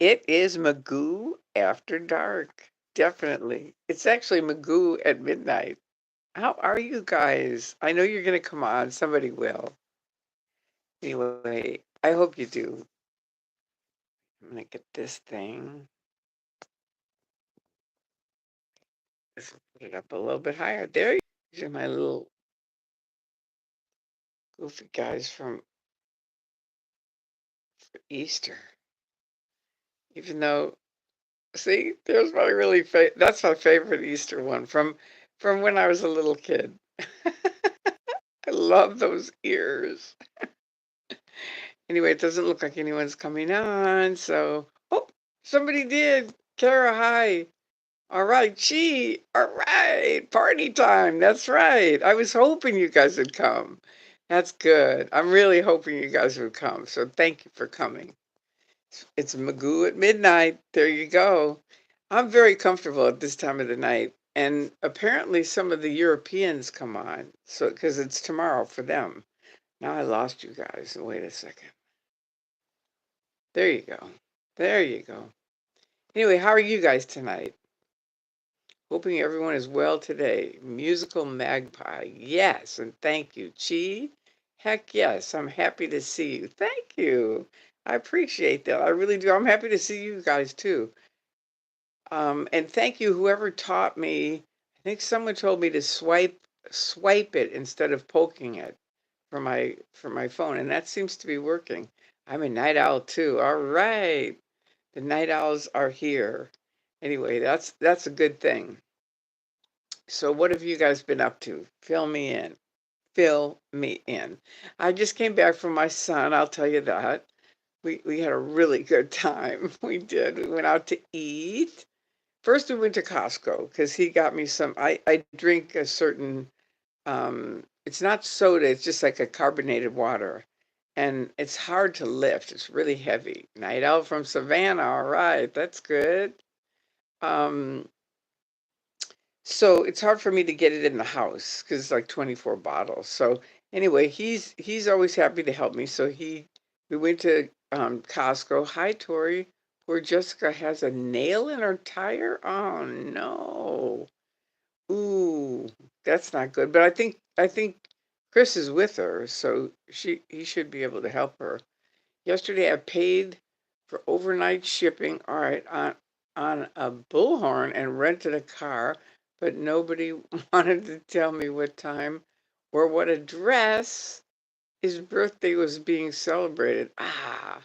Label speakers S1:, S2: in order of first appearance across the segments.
S1: It is Magoo after dark. Definitely. It's actually Magoo at midnight. How are you guys? I know you're going to come on. Somebody will. Anyway, I hope you do. I'm going to get this thing. Let's put it up a little bit higher. There you go. These are my little goofy guys from Easter. Even though, see, there's my really that's my favorite Easter one from when I was a little kid. I love those ears. Anyway, it doesn't look like anyone's coming on, so oh, somebody did. Kara, hi. All right, Chi. All right, party time. That's right. I was hoping you guys would come. That's good. I'm really hoping you guys would come. So thank you for coming. It's Magoo at midnight. There you go. I'm very comfortable at this time of the night. And apparently some of the Europeans come on. So because it's tomorrow for them. Now I lost you guys. Wait a second. There you go. There you go. Anyway, how are you guys tonight? Hoping everyone is well today. Musical Magpie. Yes, and thank you. Chi? Heck yes, I'm happy to see you. Thank you. I appreciate that. I really do. I'm happy to see you guys too. And thank you, whoever taught me. I think someone told me to swipe it instead of poking it for my phone, and that seems to be working. I'm a night owl too. All right. The night owls are here. Anyway, that's a good thing. So what have you guys been up to? Fill me in. Fill me in. I just came back from my son, I'll tell you that. We had a really good time. We did. We went out to eat. First we went to Costco because he got me some I drink a certain it's not soda, it's just like a carbonated water. And it's hard to lift. It's really heavy. Night Owl from Savannah. All right, that's good. Um, so it's hard for me to get it in the house because it's like 24 bottles. So anyway, he's always happy to help me. So we went to Costco. Hi, Tori. Poor Jessica has a nail in her tire. Oh no. Ooh, that's not good. But I think Chris is with her, so he should be able to help her. Yesterday I paid for overnight shipping, all right, on a bullhorn and rented a car, but nobody wanted to tell me what time or what address his birthday was being celebrated. Ah,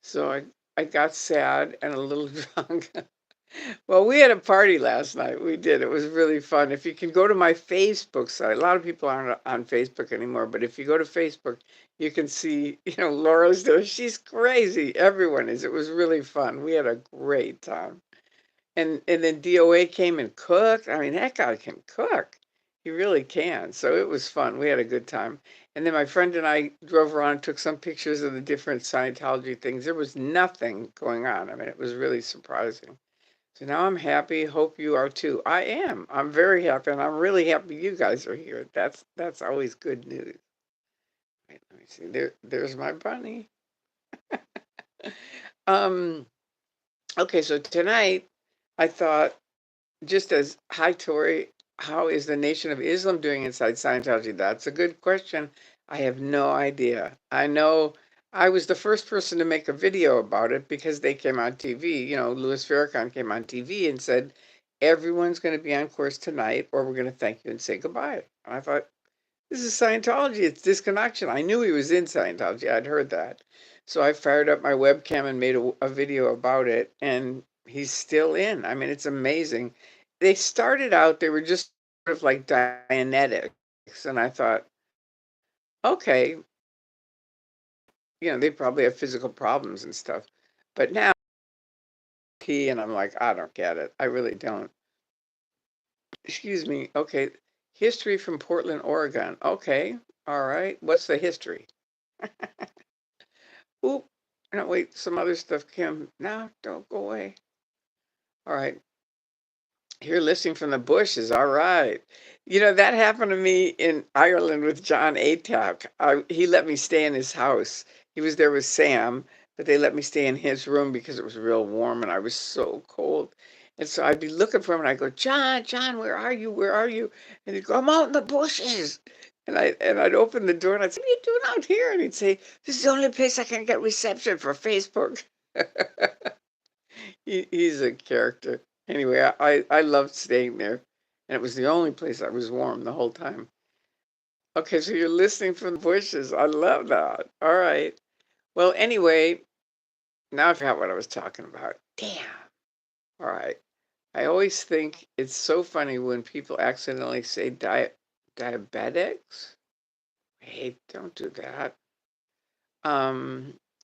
S1: so I got sad and a little drunk. Well, we had a party last night. We did. It was really fun. If you can go to my Facebook site, a lot of people aren't on Facebook anymore, but if you go to Facebook, you can see, Laura's there. She's crazy. Everyone is. It was really fun. We had a great time. And then DOA came and cooked. I mean, that guy can cook. He really can. So it was fun. We had a good time. And then my friend and I drove around and took some pictures of the different Scientology things. There was nothing going on. I mean, it was really surprising. So now I'm happy. Hope you are too. I am. I'm very happy, and I'm really happy you guys are here. That's always good news. Wait, let me see. There's my bunny. Um. Okay, so tonight I thought, just as hi Tori, how is the Nation of Islam doing inside Scientology? That's a good question. I have no idea. I know I was the first person to make a video about it because they came on TV. Louis Farrakhan came on TV and said, everyone's going to be on course tonight, or we're going to thank you and say goodbye. And I thought, this is Scientology. It's disconnection. I knew he was in Scientology. I'd heard that. So I fired up my webcam and made a video about it, and he's still in. I mean, it's amazing. They started out, they were just sort of like Dianetics, and I thought, okay, they probably have physical problems and stuff. But now, and I'm like, I don't get it. I really don't. Excuse me. Okay. History from Portland, Oregon. Okay. All right. What's the history? Oop. No, wait. Some other stuff, Kim. No, don't go away. All right. Here, listening from the bushes. All right. That happened to me in Ireland with John Atack. He let me stay in his house. He was there with Sam, but they let me stay in his room because it was real warm and I was so cold. And so I'd be looking for him and I'd go, John, John, where are you? Where are you? And he'd go, I'm out in the bushes. And I'd open the door and I'd say, what are you doing out here? And he'd say, this is the only place I can get reception for Facebook. He's a character. Anyway, I loved staying there. And it was the only place I was warm the whole time. Okay, so you're listening from the bushes. I love that. All right. Well, anyway, now I forgot what I was talking about. Damn. All right. I always think it's so funny when people accidentally say diabetics. Hey, don't do that.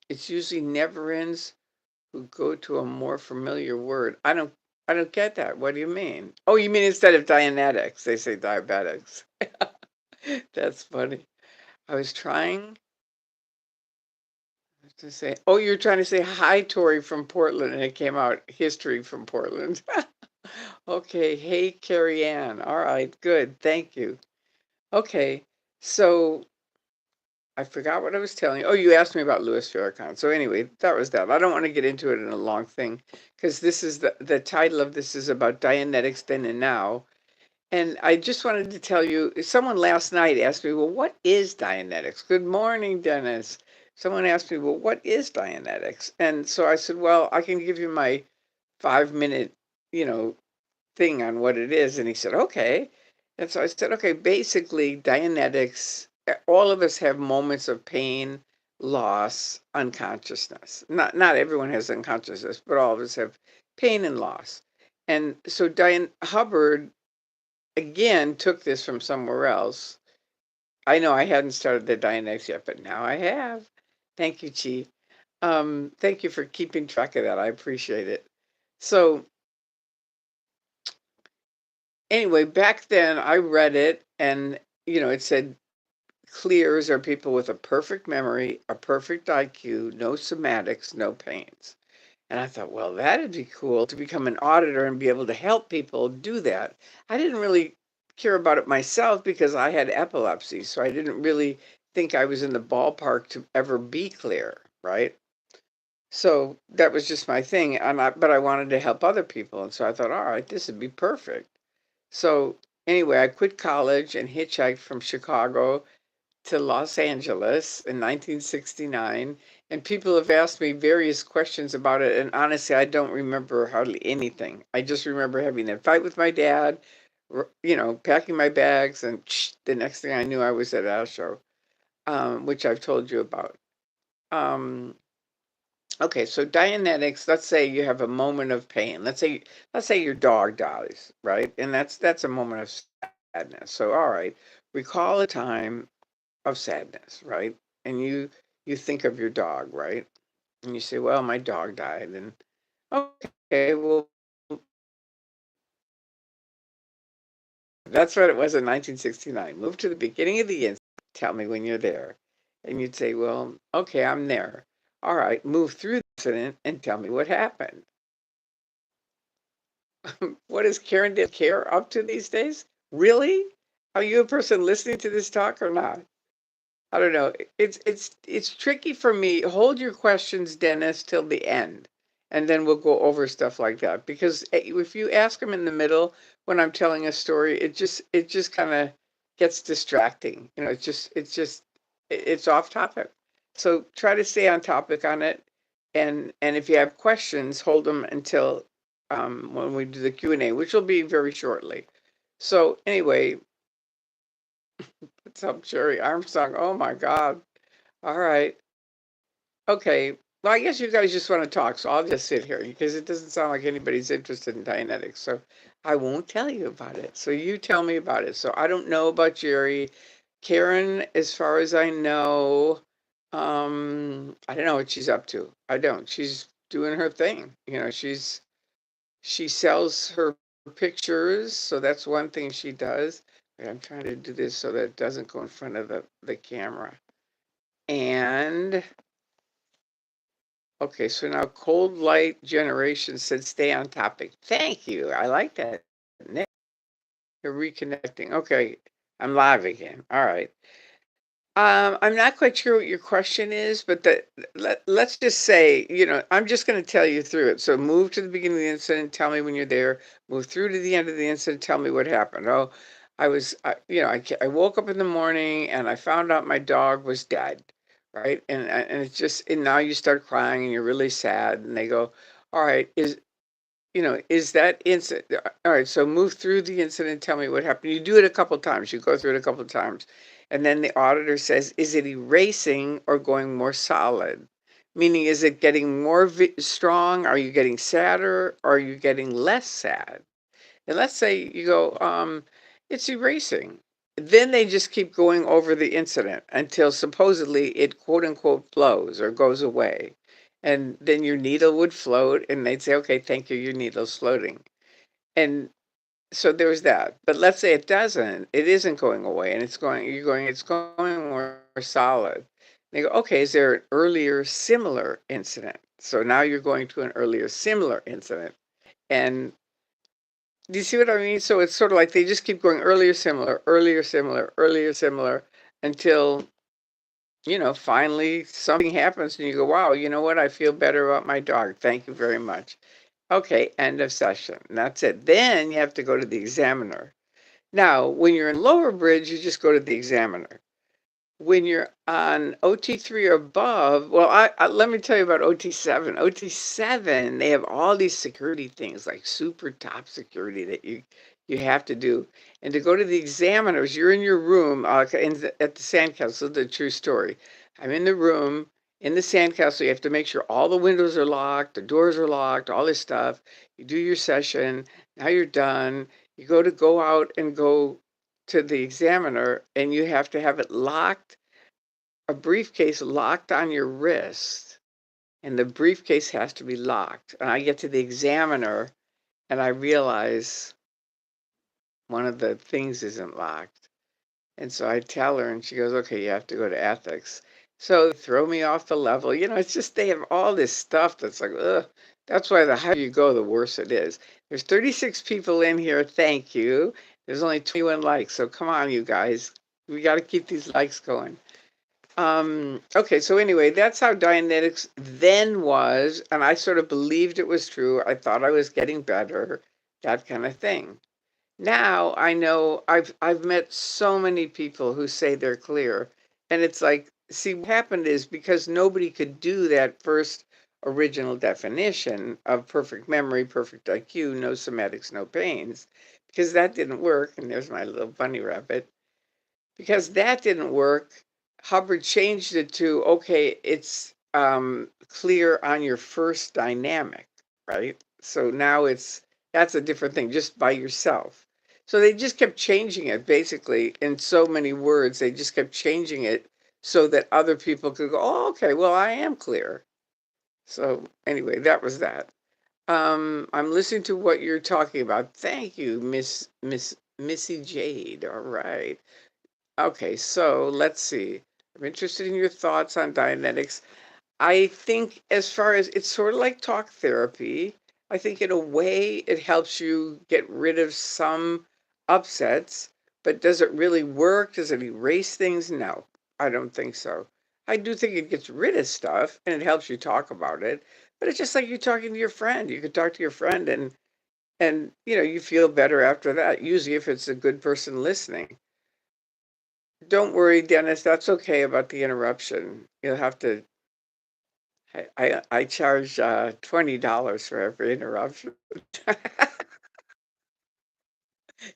S1: It's usually never ends who go to a more familiar word. I don't get that. What do you mean? Oh, you mean instead of Dianetics, they say diabetics. That's funny. I was trying to say, oh, you're trying to say hi, Tori from Portland, and it came out history from Portland. Okay, hey, Carrie Ann. All right, good. Thank you. Okay, so I forgot what I was telling you. Oh, you asked me about Louis Farrakhan. So anyway, that was that. I don't want to get into it in a long thing because this is the title of this is about Dianetics Then and Now. And I just wanted to tell you, someone last night asked me, well, what is Dianetics? Good morning, Dennis. Someone asked me, well, what is Dianetics? And so I said, well, I can give you my 5 minute, you know, thing on what it is. And he said, okay. And so I said, okay, basically, Dianetics, all of us have moments of pain, loss, unconsciousness. Not everyone has unconsciousness, but all of us have pain and loss. And so Hubbard, again, took this from somewhere else. I know I hadn't started the Dianetics yet, but now I have. Thank you, Chi. Thank you for keeping track of that. I appreciate it. So anyway, back then I read it and, it said clears are people with a perfect memory, a perfect IQ, no somatics, no pains. And I thought, well, that'd be cool to become an auditor and be able to help people do that. I didn't really care about it myself because I had epilepsy, so I didn't really think I was in the ballpark to ever be clear, right? So that was just my thing, but I wanted to help other people, and so I thought, all right, this would be perfect. So anyway, I quit college and hitchhiked from Chicago to Los Angeles in 1969, and people have asked me various questions about it, and honestly, I don't remember hardly anything. I just remember having a fight with my dad, packing my bags, and the next thing I knew, I was at a show, which I've told you about. Okay, so Dianetics, let's say you have a moment of pain. Let's say your dog dies, right? And that's a moment of sadness. So all right, recall a time of sadness, right? And you think of your dog, right? And you say, well, my dog died. And okay, well, that's what it was in 1969. Move to the beginning of the incident. Tell me when you're there. And you'd say, well, okay, I'm there. All right, move through the incident and tell me what happened. What is Karen Did Care up to these days? Really? Are you a person listening to this talk or not? I don't know. It's tricky for me. Hold your questions, Dennis, till the end, and then we'll go over stuff like that. Because if you ask them in the middle when I'm telling a story, it just kind of gets distracting. It's off topic. So try to stay on topic on it, and if you have questions, hold them until when we do the Q&A, which will be very shortly. So anyway, what's up, Jerry Armstrong? Oh my God. All right. Okay. Well, I guess you guys just want to talk, so I'll just sit here because it doesn't sound like anybody's interested in Dianetics. So I won't tell you about it. So you tell me about it. So I don't know about Jerry. Karen, as far as I know, I don't know what she's up to. I don't. She's doing her thing. She sells her pictures, so that's one thing she does. Wait, I'm trying to do this so that it doesn't go in front of the camera. And okay, so now Cold Light Generation said stay on topic. Thank you. I like that. Nick, you're reconnecting. Okay, I'm live again. All right. I'm not quite sure what your question is, but let's just say, I'm just going to tell you through it. So move to the beginning of the incident, tell me when you're there. Move through to the end of the incident, tell me what happened. Oh, I woke up in the morning and I found out my dog was dead, right? And it's just, and now you start crying and you're really sad. And they go, all right, is that incident, all right, so move through the incident, tell me what happened. You do it a couple times, you go through it a couple times. And then the auditor says, is it erasing or going more solid? Meaning, is it getting more strong? Are you getting sadder? Or are you getting less sad? And let's say you go, it's erasing. Then they just keep going over the incident until supposedly it quote unquote flows or goes away. And then your needle would float and they'd say, okay, thank you, your needle's floating. And so there's that. But let's say it isn't going away and it's going more solid. They go, okay, is there an earlier similar incident? So now you're going to an earlier similar incident. And do you see what I mean? So it's sort of like they just keep going earlier, similar, earlier, similar, earlier, similar, until, finally something happens and you go, wow, you know what? I feel better about my dog. Thank you very much. Okay, end of session. And that's it. Then you have to go to the examiner. Now, when you're in lower bridge, you just go to the examiner. When you're on OT3 or above, well, let me tell you about OT7. OT7, they have all these security things like super top security that you have to do. And to go to the examiners, you're in your room at the sandcastle, the true story. I'm in the room in the sandcastle. You have to make sure all the windows are locked, the doors are locked, all this stuff. You do your session. Now you're done. You go out and go to the examiner and you have to have it locked, a briefcase locked on your wrist, and the briefcase has to be locked. And I get to the examiner and I realize one of the things isn't locked. And so I tell her and she goes, okay, you have to go to ethics. So they throw me off the level. It's just they have all this stuff that's like, ugh. That's why the higher you go, the worse it is. There's 36 people in here. Thank you. There's only 21 likes. So come on, you guys. We got to keep these likes going. Okay, so anyway, that's how Dianetics then was, and I sort of believed it was true. I thought I was getting better, that kind of thing. Now I know I've met so many people who say they're clear, and it's like, see, what happened is because nobody could do that first original definition of perfect memory, perfect IQ, no somatics, no pains, because that didn't work. And there's my little bunny rabbit. Because that didn't work, Hubbard changed it to, okay, it's clear on your first dynamic, right? So now that's a different thing, just by yourself. So they just kept changing it basically in so many words. They just kept changing it so that other people could go, oh, okay, well, I am clear. So anyway, that was that. I'm listening to what you're talking about. Thank you, Missy Jade. All right. Okay, so let's see. I'm interested in your thoughts on Dianetics. I think as far as it's sort of like talk therapy, I think in a way it helps you get rid of some upsets, but does it really work? Does it erase things? No, I don't think so. I do think it gets rid of stuff and it helps you talk about it, but it's just like you're talking to your friend. You could talk to your friend and you feel better after that, usually if it's a good person listening. Don't worry, Dennis, that's okay about the interruption. You'll have to, I charge $20 for every interruption.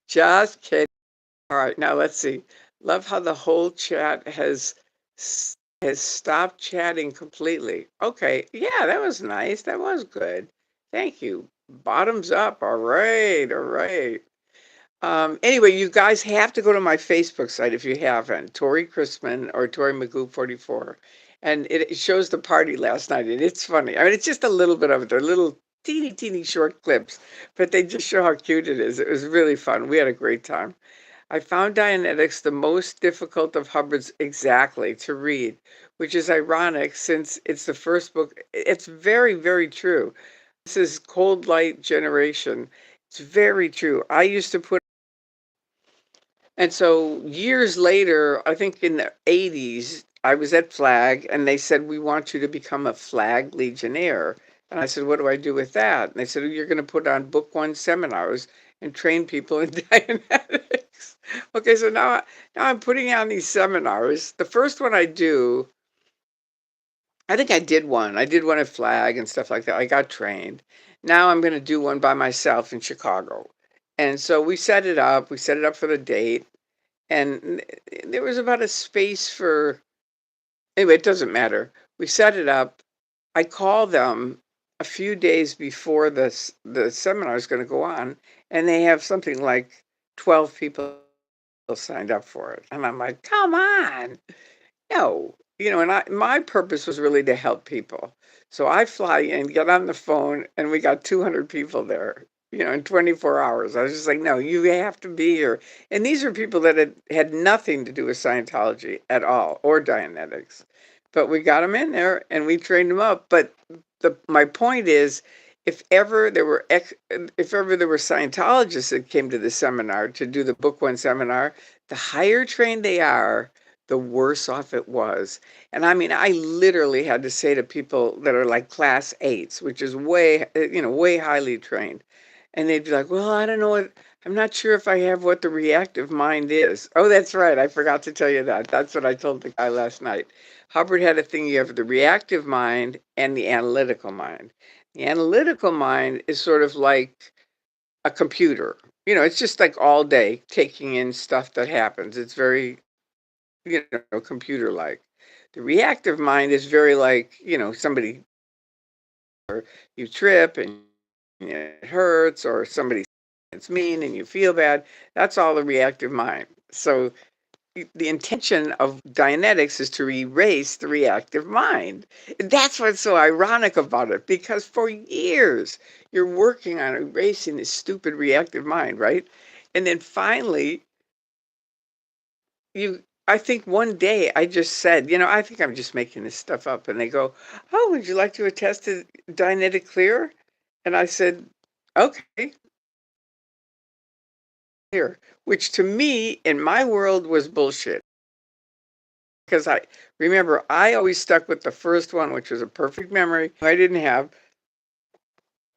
S1: Just kidding. All right, now let's see. Love how the whole chat has stopped chatting completely. Okay, yeah, that was nice. That was good. Thank you. Bottoms up. All right, all right. Anyway, you guys have to go to my Facebook site if you haven't, Tori Christman or Tori Magoo 44. And it shows the party last night, and it's funny. I mean, it's just a little bit of it. They're little teeny, teeny short clips, but they just show how cute it is. It was really fun. We had a great time. I found Dianetics the most difficult of Hubbard's exactly to read, which is ironic since it's the first book. It's very, very true. This is Cold Light Generation. It's very true. I used to put And so years later, I think in the 80s, I was at Flag and they said, we want you to become a Flag Legionnaire. And I said, what do I do with that? And they said, you're going to put on book one seminars and train people in Dianetics. Okay, so now I'm putting on these seminars. The first one I do, I think I did one. I did one at Flag and stuff like that. I got trained. Now I'm going to do one by myself in Chicago. And so we set it up. We set it up for the date. And there was about a space for, anyway, it doesn't matter. We set it up. I call them a few days before the seminar is going to go on, and they have something like 12 people signed up for it. And I'm like, come on. No, and my purpose was really to help people. So I fly in, get on the phone, and we got 200 people there, in 24 hours. I was just like, no, you have to be here. And these are people that had nothing to do with Scientology at all or Dianetics. But we got them in there and we trained them up. But my point is, if ever there were Scientologists that came to the seminar to do the book one seminar, the higher trained they are, the worse off it was. And I mean, I literally had to say to people that are like class eights, which is way highly trained. And they'd be like, well, I don't know I'm not sure if I have what the reactive mind is. Oh, that's right. I forgot to tell you that. That's what I told the guy last night. Hubbard had a thing. You have the reactive mind and the analytical mind. The analytical mind is sort of like a computer. It's just like all day taking in stuff that happens. It's very computer like. The reactive mind is very like, somebody, or you trip and it hurts, or somebody it's mean and you feel bad. That's all the reactive mind. So the intention of Dianetics is to erase the reactive mind. That's what's so ironic about it, because for years you're working on erasing this stupid reactive mind, right? And then finally, I think one day I just said, I think I'm just making this stuff up. And they go, oh, would you like to attest to Dianetic Clear? And I said, okay, here, which to me in my world was bullshit. Because I always stuck with the first one, which was a perfect memory I didn't have,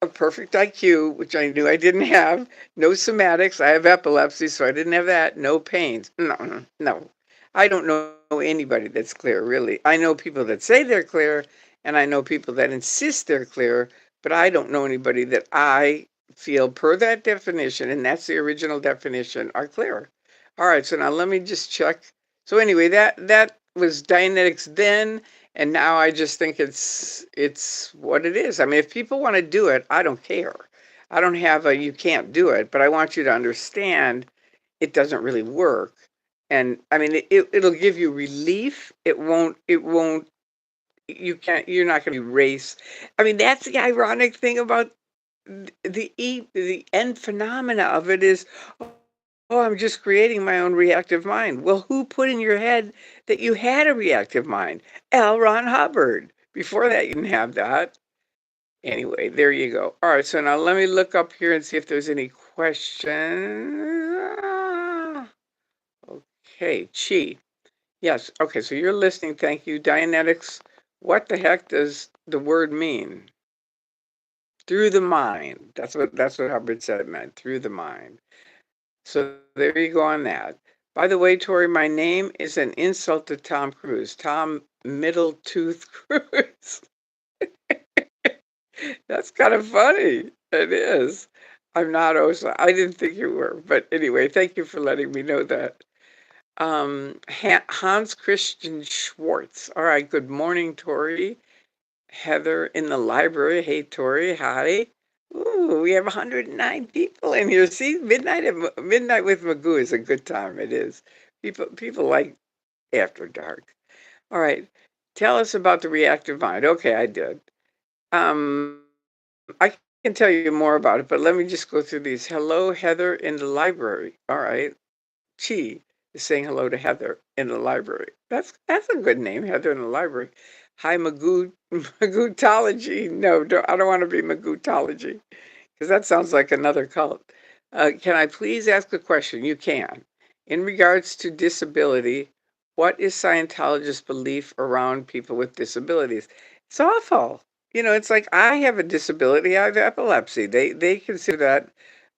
S1: a perfect IQ, which I knew I didn't have, no somatics. I have epilepsy, so I didn't have that. No pains. No, no. I don't know anybody that's clear, really. I know people that say they're clear, and I know people that insist they're clear, but I don't know anybody that I feel per that definition, and that's the original definition, are clear. All right, so now let me just check. So anyway, that was Dianetics Then. And now I just think it's what it is. I mean, if people want to do it, I don't care. I don't have a you can't do it, but I want you to understand it doesn't really work. And I mean, it'll give you relief. It won't, you're not going to erase. I mean, that's the ironic thing about the end phenomena of it is, oh, I'm just creating my own reactive mind. Well, who put in your head that you had a reactive mind? L. Ron Hubbard. Before that, you didn't have that. Anyway, there you go. All right, so now let me look up here and see if there's any questions. Okay, Chi. Yes, okay, so you're listening. Thank you. Dianetics, what the heck does the word mean? Through the mind. That's what Hubbard said it meant, through the mind. So there you go on that. By the way, Tori, my name is an insult to Tom Cruise. Tom Middle Tooth Cruise. That's kind of funny. It is. I'm not Osa. I didn't think you were. But anyway, thank you for letting me know that. Hans Christian Schwartz. All right. Good morning, Tori. Heather in the library. Hey, Tori. Hi. Ooh, we have 109 people in here. See, midnight with Magoo is a good time. It is. People like after dark. All right. Tell us about the reactive mind. Okay, I did. I can tell you more about it, but let me just go through these. Hello, Heather in the library. All right. Chi is saying hello to Heather in the library. That's a good name, Heather in the library. Hi, Magootology. No, I don't want to be Magootology, because that sounds like another cult. Can I please ask a question? You can. In regards to disability, what is Scientologists' belief around people with disabilities? It's awful. It's like I have a disability. I have epilepsy. They consider that,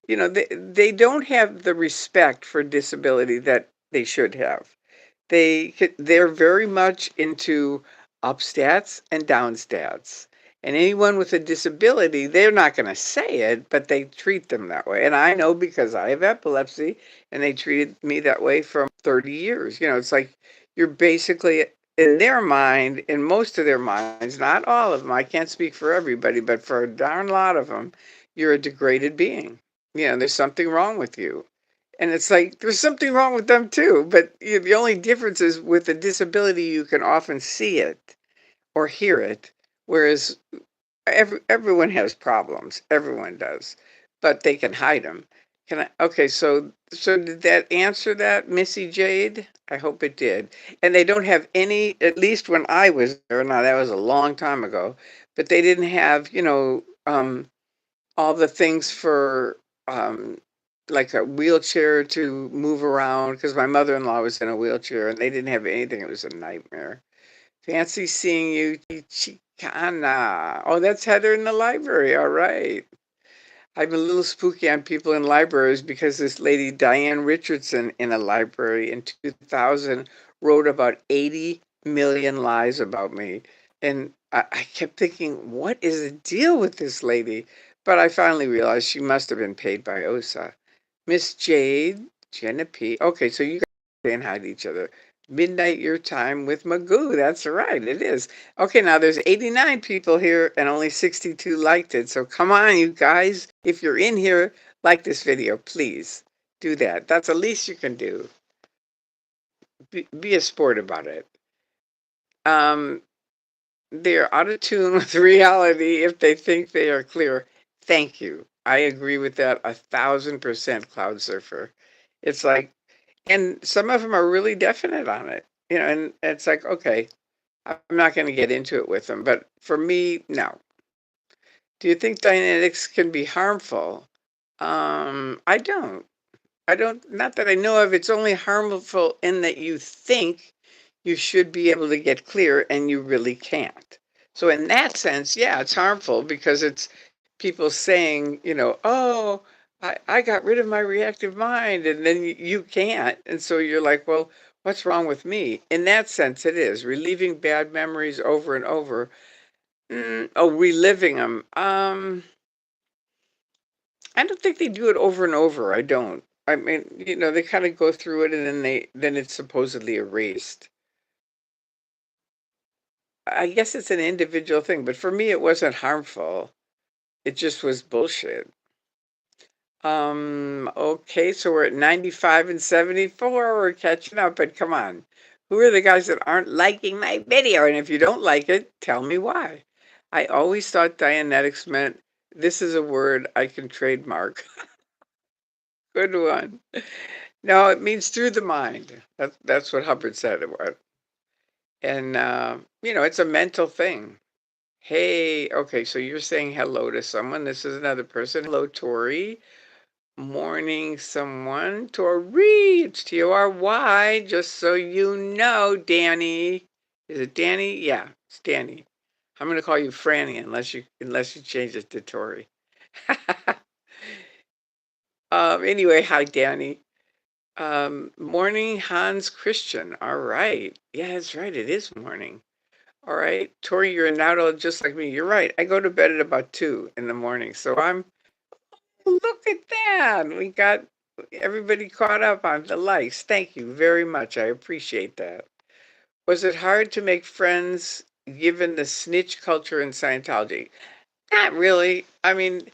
S1: they don't have the respect for disability that they should have. They're very much into up stats and down stats. And anyone with a disability, they're not going to say it, but they treat them that way. And I know because I have epilepsy and they treated me that way for 30 years. It's like you're basically in their mind, in most of their minds, not all of them. I can't speak for everybody, but for a darn lot of them, you're a degraded being. There's something wrong with you. And it's like there's something wrong with them too, but the only difference is with a disability you can often see it or hear it, whereas everyone has problems, everyone does, but they can hide them. Can I? Okay, so did that answer that, Missy Jade? I hope it did. And they don't have any, at least when I was there. Now that was a long time ago, but they didn't have all the things for like a wheelchair to move around because my mother-in-law was in a wheelchair and they didn't have anything. It was a nightmare. Fancy seeing you, Chicana. Oh, that's Heather in the library. All right. I'm a little spooky on people in libraries because this lady, Diane Richardson, in a library in 2000, wrote about 80 million lies about me. And I kept thinking, what is the deal with this lady? But I finally realized she must have been paid by OSA. Miss Jade, Jenna P. Okay, so you guys saying hi to each other. Midnight your time with Magoo. That's right, it is. Okay, now there's 89 people here and only 62 liked it. So come on, you guys. If you're in here, like this video, please do that. That's the least you can do. Be a sport about it. Um, they're out of tune with reality if they think they are clear. Thank you. I agree with that 1,000%, Cloud Surfer. It's like, and some of them are really definite on it, and it's like, okay, I'm not going to get into it with them, but for me, no. Do you think Dianetics can be harmful? I don't. I don't, not that I know of. It's only harmful in that you think you should be able to get clear and you really can't. So, in that sense, yeah, it's harmful because it's people saying, oh, I got rid of my reactive mind and then you can't. And so you're like, well, what's wrong with me? In that sense, it is reliving bad memories over and over. Oh, reliving them. I don't think they do it over and over. I don't. I mean, they kind of go through it and then it's supposedly erased. I guess it's an individual thing, but for me it wasn't harmful. It just was bullshit. Okay, so we're at 95 and 74. We're catching up, but come on. Who are the guys that aren't liking my video? And if you don't like it, tell me why. I always thought Dianetics meant this is a word I can trademark. Good one. No, it means through the mind. That's what Hubbard said it was. And it's a mental thing. Hey, okay, so you're saying hello to someone. This is another person. Hello, Tori. Morning, someone. Tori, it's Tory, just so you know, Danny. Is it Danny? Yeah, it's Danny. I'm gonna call you Franny unless you change it to Tori. Anyway, hi Danny. Morning, Hans Christian. All right. Yeah, that's right. It is morning. All right. Tori, you're an adult just like me. You're right. I go to bed at about 2 in the morning. So look at that. We got everybody caught up on the likes. Thank you very much. I appreciate that. Was it hard to make friends given the snitch culture in Scientology? Not really. I mean,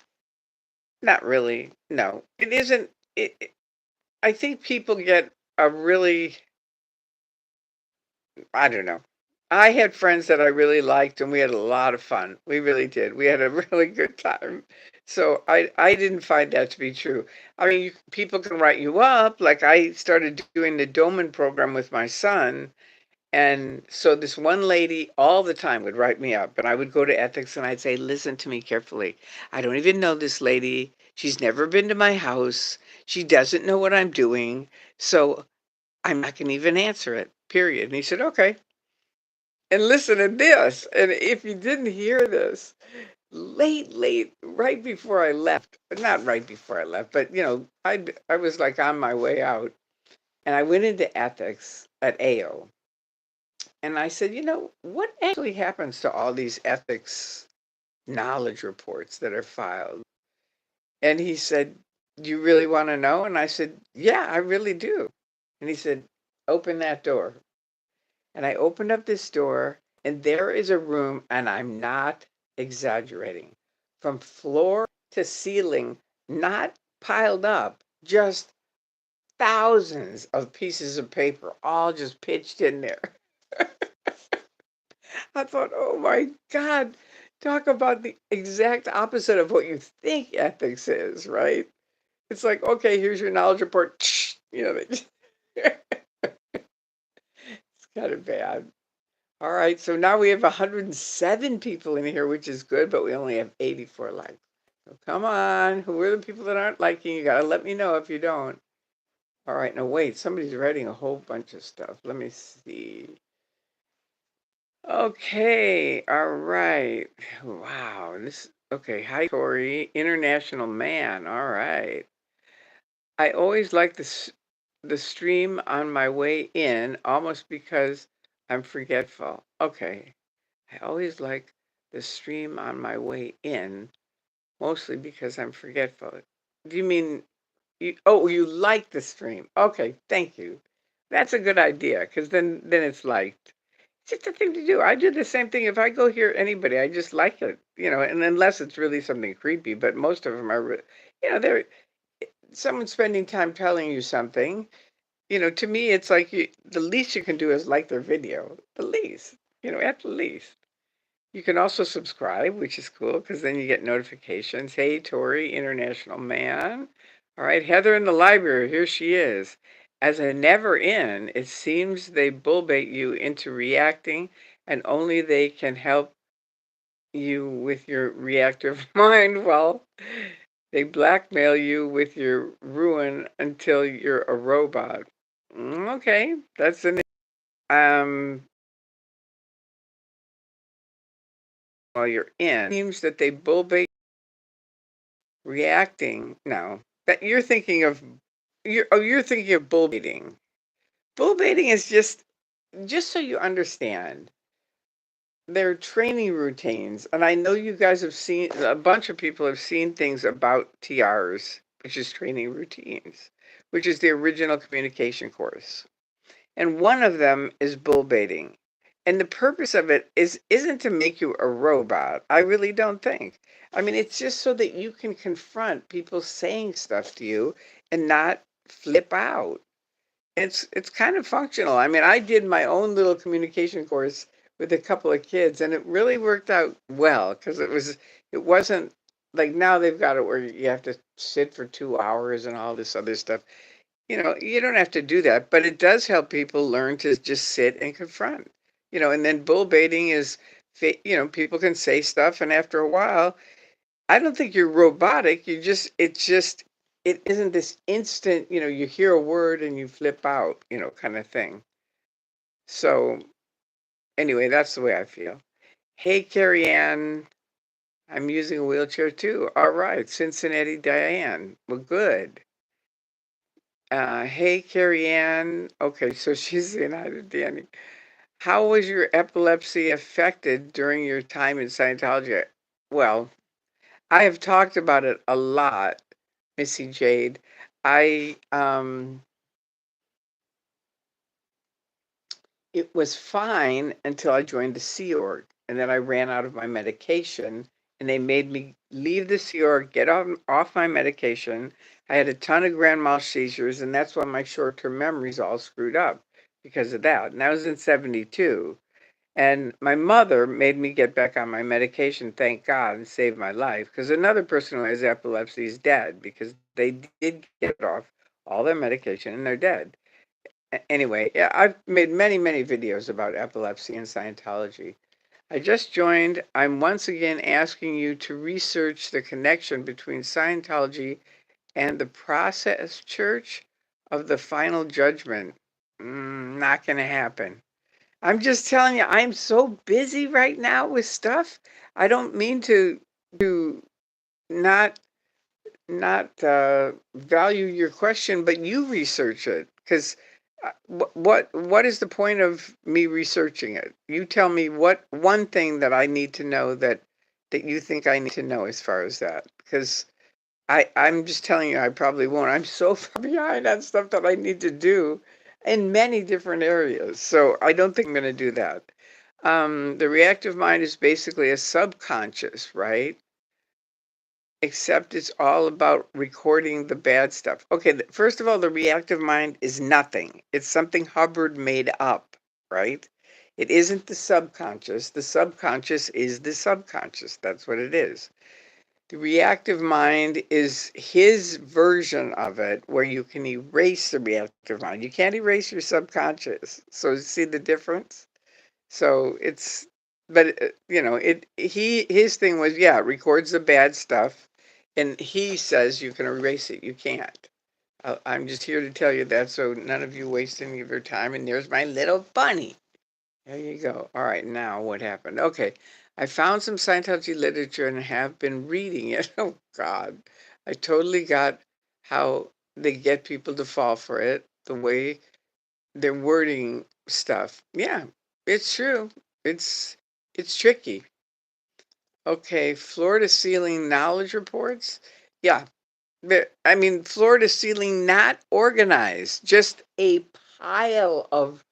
S1: not really. No, it isn't. I think people get a really, I don't know. I had friends that I really liked, and we had a lot of fun. We really did. We had a really good time. So I didn't find that to be true. I mean, people can write you up. Like I started doing the Doman program with my son, And so this one lady all the time would write me up, and I would go to ethics and I'd say, listen to me carefully. I don't even know this lady. She's never been to my house. She doesn't know what I'm doing. So I'm not going to even answer it, period. And he said, okay. And listen to this. And if you didn't hear this, late, right before I left, but not right before I left, but I was like on my way out, and I went into ethics at AO. And I said, what actually happens to all these ethics knowledge reports that are filed? And he said, do you really want to know? And I said, yeah, I really do. And he said, open that door. And I opened up this door, and there is a room, and I'm not exaggerating, from floor to ceiling, not piled up, just thousands of pieces of paper, all just pitched in there. I thought, oh my God, talk about the exact opposite of what you think ethics is, right? It's like, okay, here's your knowledge report. It's kind of bad. All right, so now we have 107 people in here, which is good, but we only have 84 likes. So come on, who are the people that aren't liking? You gotta let me know if you don't. All right, now wait, somebody's writing a whole bunch of stuff. Let me see. Okay, all right. Wow, okay. Hi, Tori, international man. All right. I always like the stream on my way in, almost because I'm forgetful. Okay. I always like the stream on my way in, mostly because I'm forgetful. Do you mean you like the stream? Okay, thank you. That's a good idea, because then it's liked. It's just a thing to do. I do the same thing if I go hear anybody. I just like it, and unless it's really something creepy, but most of them are, they're someone spending time telling you something. To me, it's like the least you can do is like their video. The least, at the least. You can also subscribe, which is cool because then you get notifications. Hey, Tori, international man. All right, Heather in the library, here she is. As a never in, it seems they bullbait you into reacting, and only they can help you with your reactive mind while they blackmail you with your ruin until you're a robot. Okay, that's an while you're in. It seems that they bullbait reacting. No, that you're thinking of bull baiting. Bull baiting is just so you understand, they're training routines. And I know you guys have seen, a bunch of people have seen things about TRs, which is training routines, which is the original communication course. And one of them is bull baiting. And the purpose of it isn't to make you a robot. I really don't think. I mean, it's just so that you can confront people saying stuff to you and not flip out. It's kind of functional. I mean, I did my own little communication course with a couple of kids, and it really worked out well because it wasn't like now they've got it where you have to sit for 2 hours and all this other stuff. You don't have to do that, but it does help people learn to just sit and confront. And then bull baiting is, people can say stuff, and after a while, I don't think you're robotic. It isn't this instant, you hear a word and you flip out, kind of thing. So anyway, that's the way I feel. Hey, Carrie Ann, I'm using a wheelchair too. All right, Cincinnati Diane. Well, good. Hey, Carrie Ann. Okay, so she's in Danny. How was your epilepsy affected during your time in Scientology? Well, I have talked about it a lot, Missy Jade. I It was fine until I joined the Sea Org, and then I ran out of my medication, and they made me leave the Sea Org, get off my medication. I had a ton of grand mal seizures, and that's why my short-term memory's all screwed up because of that. And that was in 72. And my mother made me get back on my medication, thank God, and saved my life. Because another person who has epilepsy is dead because they did get off all their medication and they're dead. Anyway, yeah, I've made many, many videos about epilepsy and Scientology. I just joined. I'm once again asking you to research the connection between Scientology and the process church of the final judgment. Not going to happen. I'm just telling you, I'm so busy right now with stuff. I don't mean to not value your question, but you research it because what is the point of me researching it? You tell me what one thing that I need to know that you think I need to know as far as that, because I'm just telling you I probably won't. I'm so far behind on stuff that I need to do in many different areas, so I don't think I'm going to do that. The reactive mind is basically a subconscious, right? Except it's all about recording the bad stuff. Okay, first of all, the reactive mind is nothing. It's something Hubbard made up, right? It isn't the subconscious. The subconscious is the subconscious. That's what it is. The reactive mind is his version of it where you can erase the reactive mind. You can't erase your subconscious. So see the difference? So it's, but his thing was, yeah, it records the bad stuff, and he says you can erase it. You can't. I'm just here to tell you that, so none of you waste any of your time. And there's my little bunny. There you go. All right, now what happened? Okay, I found some Scientology literature and have been reading it. Oh God, I totally got how they get people to fall for it. The way they're wording stuff. Yeah, it's true. It's it's tricky. Okay, floor to ceiling knowledge reports. Yeah, I mean floor to ceiling not organized, just a pile of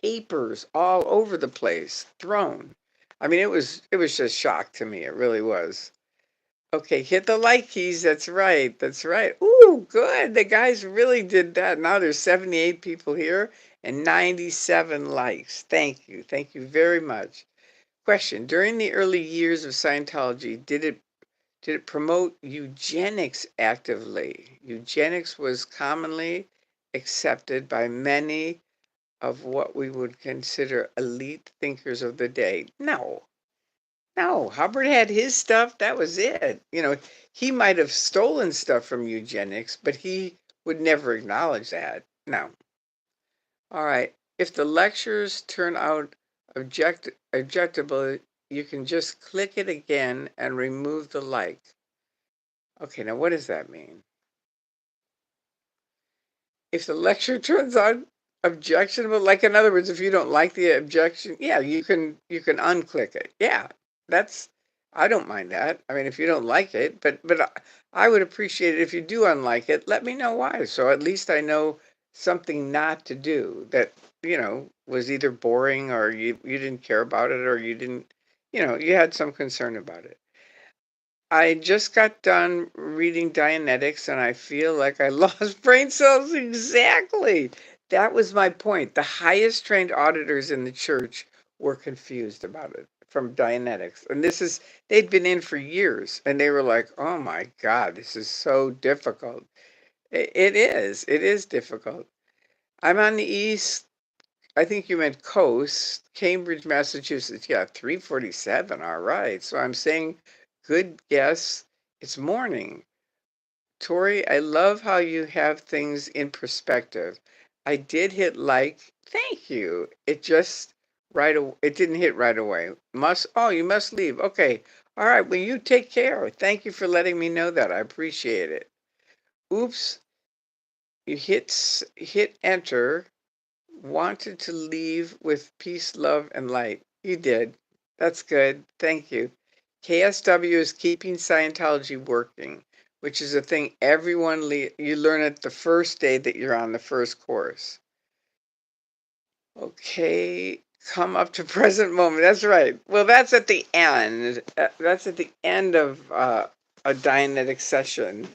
S1: papers all over the place thrown. I mean it was just shock to me. It really was. Okay, hit the like keys. That's right. That's right. Ooh, good. The guys really did that. Now there's 78 people here and 97 likes. Thank you. Thank you very much. Question: during the early years of Scientology, did it promote eugenics actively? Eugenics was commonly accepted by many of what we would consider elite thinkers of the day. No. No, Hubbard had his stuff. That was it. He might have stolen stuff from eugenics, but he would never acknowledge that. No. All right. If the lectures turn out objectable, you can just click it again and remove the like. Okay, now what does that mean? If the lecture turns out objectionable, like in other words, if you don't like the objection, yeah, you can unclick it. Yeah, that's I don't mind that. I mean, if you don't like it, but I would appreciate it if you do unlike it. Let me know why, so at least I know something not to do that was either boring or you didn't care about it or you didn't you had some concern about it. I just got done reading Dianetics and I feel like I lost brain cells. Exactly. That was my point. The highest trained auditors in the church were confused about it from Dianetics. And they'd been in for years and they were like, oh my God, this is so difficult. It is. It is difficult. I'm on the East, I think you meant coast, Cambridge, Massachusetts. Yeah, 3:47. All right. So I'm saying good guess. It's morning. Tori, I love how you have things in perspective. I did hit like. Thank you. It didn't hit right away. You must leave. Okay. All right. Well, you take care. Thank you for letting me know that. I appreciate it. Oops. You hit enter. Wanted to leave with peace, love, and light. You did. That's good. Thank you. KSW is keeping Scientology working, which is a thing you learn it the first day that you're on the first course. Okay, come up to present moment. That's right. Well, that's at the end. That's at the end of a Dianetic session.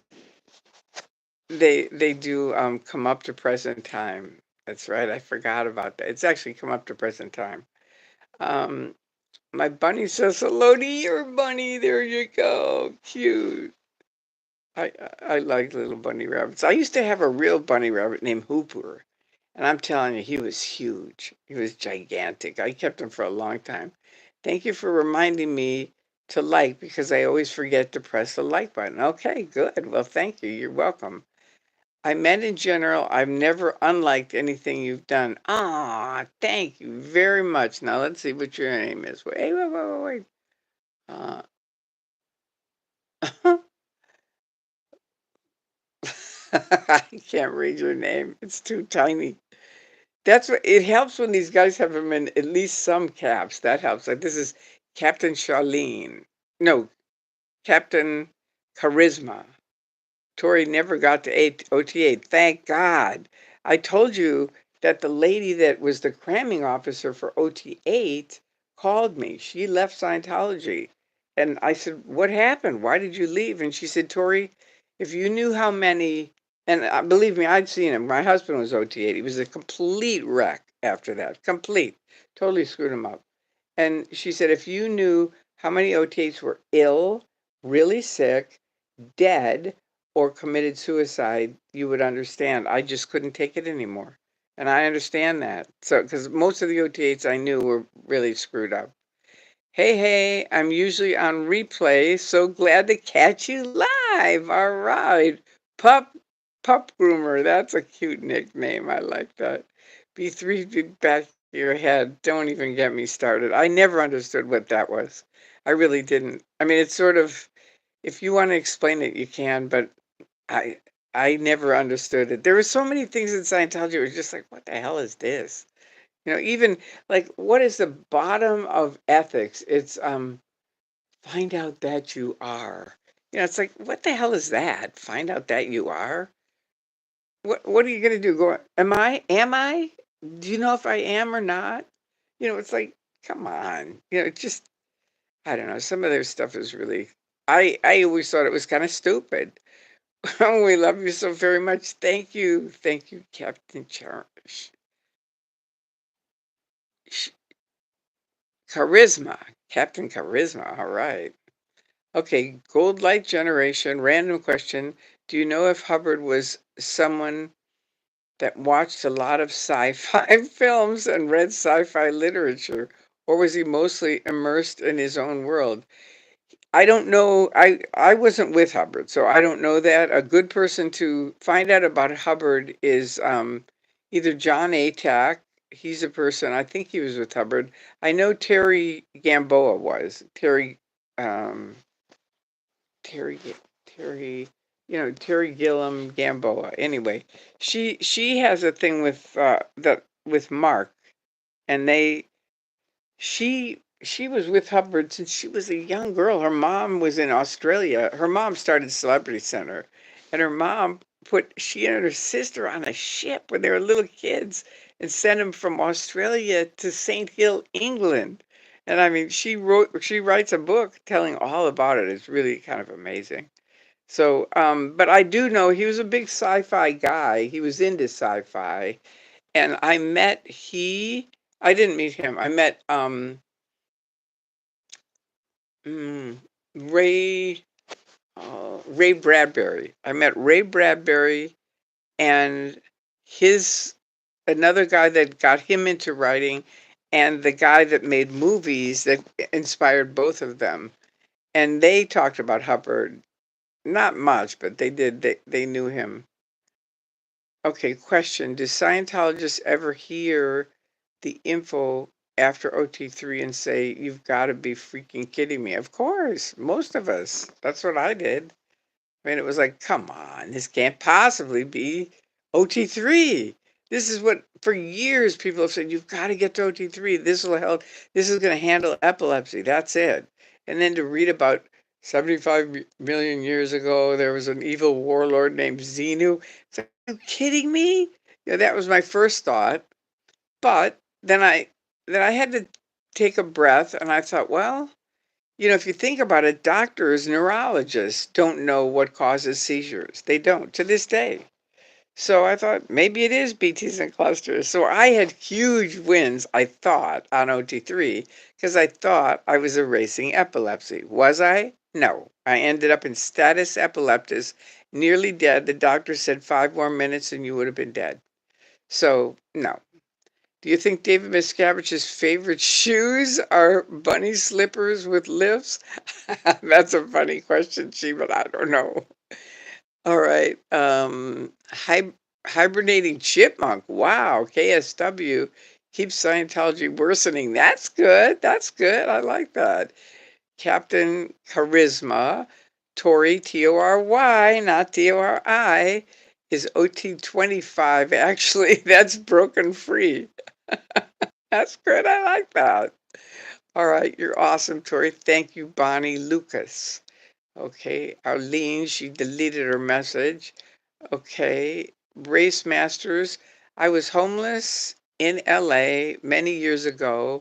S1: They do come up to present time. That's right. I forgot about that. It's actually come up to present time. Um, my bunny says hello to your bunny. There you go. Cute. I like little bunny rabbits. I used to have a real bunny rabbit named Hooper, And I'm telling you, he was huge. He was gigantic. I kept him for a long time. Thank you for reminding me to like because I always forget to press the like button. Okay, good. Well, thank you. You're welcome. I meant in general, I've never unliked anything you've done. Ah, thank you very much. Now let's see what your name is. Wait. Uh, I can't read your name. It's too tiny. That's what it helps when these guys have them in at least some caps. That helps. Like this is Captain Charlene. No, Captain Charisma. Tori never got to OT8. Thank God. I told you that the lady that was the cramming officer for OT8 called me. She left Scientology. And I said, "What happened? Why did you leave?" And she said, "Tori, if you knew how many," and believe me, I'd seen him. My husband was OT8. He was a complete wreck after that. Complete. Totally screwed him up. And she said, if you knew how many OTAs were ill, really sick, dead, or committed suicide, you would understand. I just couldn't take it anymore. And I understand that. So, because most of the OTAs I knew were really screwed up. Hey, I'm usually on replay, so glad to catch you live. All right. Pup, Pup Groomer. That's a cute nickname. I like that. Be 3 feet back of your head. Don't even get me started. I never understood what that was. I really didn't. I mean, it's sort of, if you want to explain it, you can, but I I never understood it. There were so many things in Scientology where it was just like, what the hell is this? Even like what is the bottom of ethics? It's find out that you are. It's like what the hell is that? Find out that you are? What are you gonna do? Go, am I? Do you know if I am or not? It's like, come on. It's just I don't know. Some of their stuff is really I always thought it was kind of stupid. Oh, we love you so very much. Thank you. Thank you, Captain Sh- Charisma. Captain Charisma. All right. Okay, Gold Light Generation, random question. Do you know if Hubbard was someone that watched a lot of sci-fi films and read sci-fi literature, or was he mostly immersed in his own world? I don't know. I wasn't with Hubbard, so I don't know that. A good person to find out about Hubbard is either John Atack. He's a person, I think he was with Hubbard. I know Terry Gamboa was. Um, Terry, Terry, Terry Gillum Gamboa. Anyway, she has a thing with that with Mark, and she was with Hubbard since she was a young girl. Her mom was in Australia. Her mom started Celebrity Center, and her mom put she and her sister on a ship when they were little kids and sent them from Australia to St. Hill, England. And I mean, she writes a book telling all about it. It's really kind of amazing. So, but I do know he was a big sci-fi guy. He was into sci-fi, and I didn't meet him. I met mm, Ray Ray Bradbury. I met Ray Bradbury and his another guy that got him into writing, and the guy that made movies that inspired both of them. And they talked about Hubbard, not much, but they did. They knew him. Okay, question. Do Scientologists ever hear the info after OT3 and say, you've got to be freaking kidding me? Of course, most of us. That's what I did. I mean, it was like, come on, this can't possibly be OT3. This is what, for years, people have said, you've got to get to OT3. This will help. This is going to handle epilepsy. That's it. And then to read about 75 million years ago, there was an evil warlord named Xenu. It's like, are you kidding me? That was my first thought. But then I had to take a breath and I thought, well, if you think about it, doctors, neurologists don't know what causes seizures. They don't to this day. So I thought maybe it is BTs and clusters. So I had huge wins, I thought, on OT3 because I thought I was erasing epilepsy. Was I? No. I ended up in status epilepticus, nearly dead. The doctor said 5 more minutes and you would have been dead. So, no. Do you think David Miscavige's favorite shoes are bunny slippers with lifts? That's a funny question, She, but I don't know. All right. Hibernating chipmunk. Wow. KSW keeps Scientology worsening. That's good. That's good. I like that. Captain Charisma, Tori, Tory, not Tori, is OT25. Actually, that's broken free. That's good. I like that. All right. You're awesome, Tori. Thank you, Bonnie Lucas. Okay. Arlene, she deleted her message. Okay. Brace Masters. I was homeless in LA many years ago,